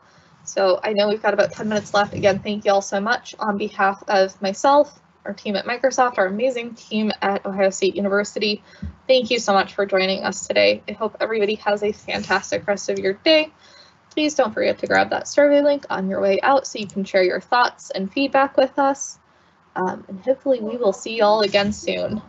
So I know we've got about 10 minutes left. Again, thank you all so much on behalf of myself, our team at Microsoft, our amazing team at Ohio State University. Thank you so much for joining us today. I hope everybody has a fantastic rest of your day. Please don't forget to grab that survey link on your way out so you can share your thoughts and feedback with us. And hopefully we will see you all again soon.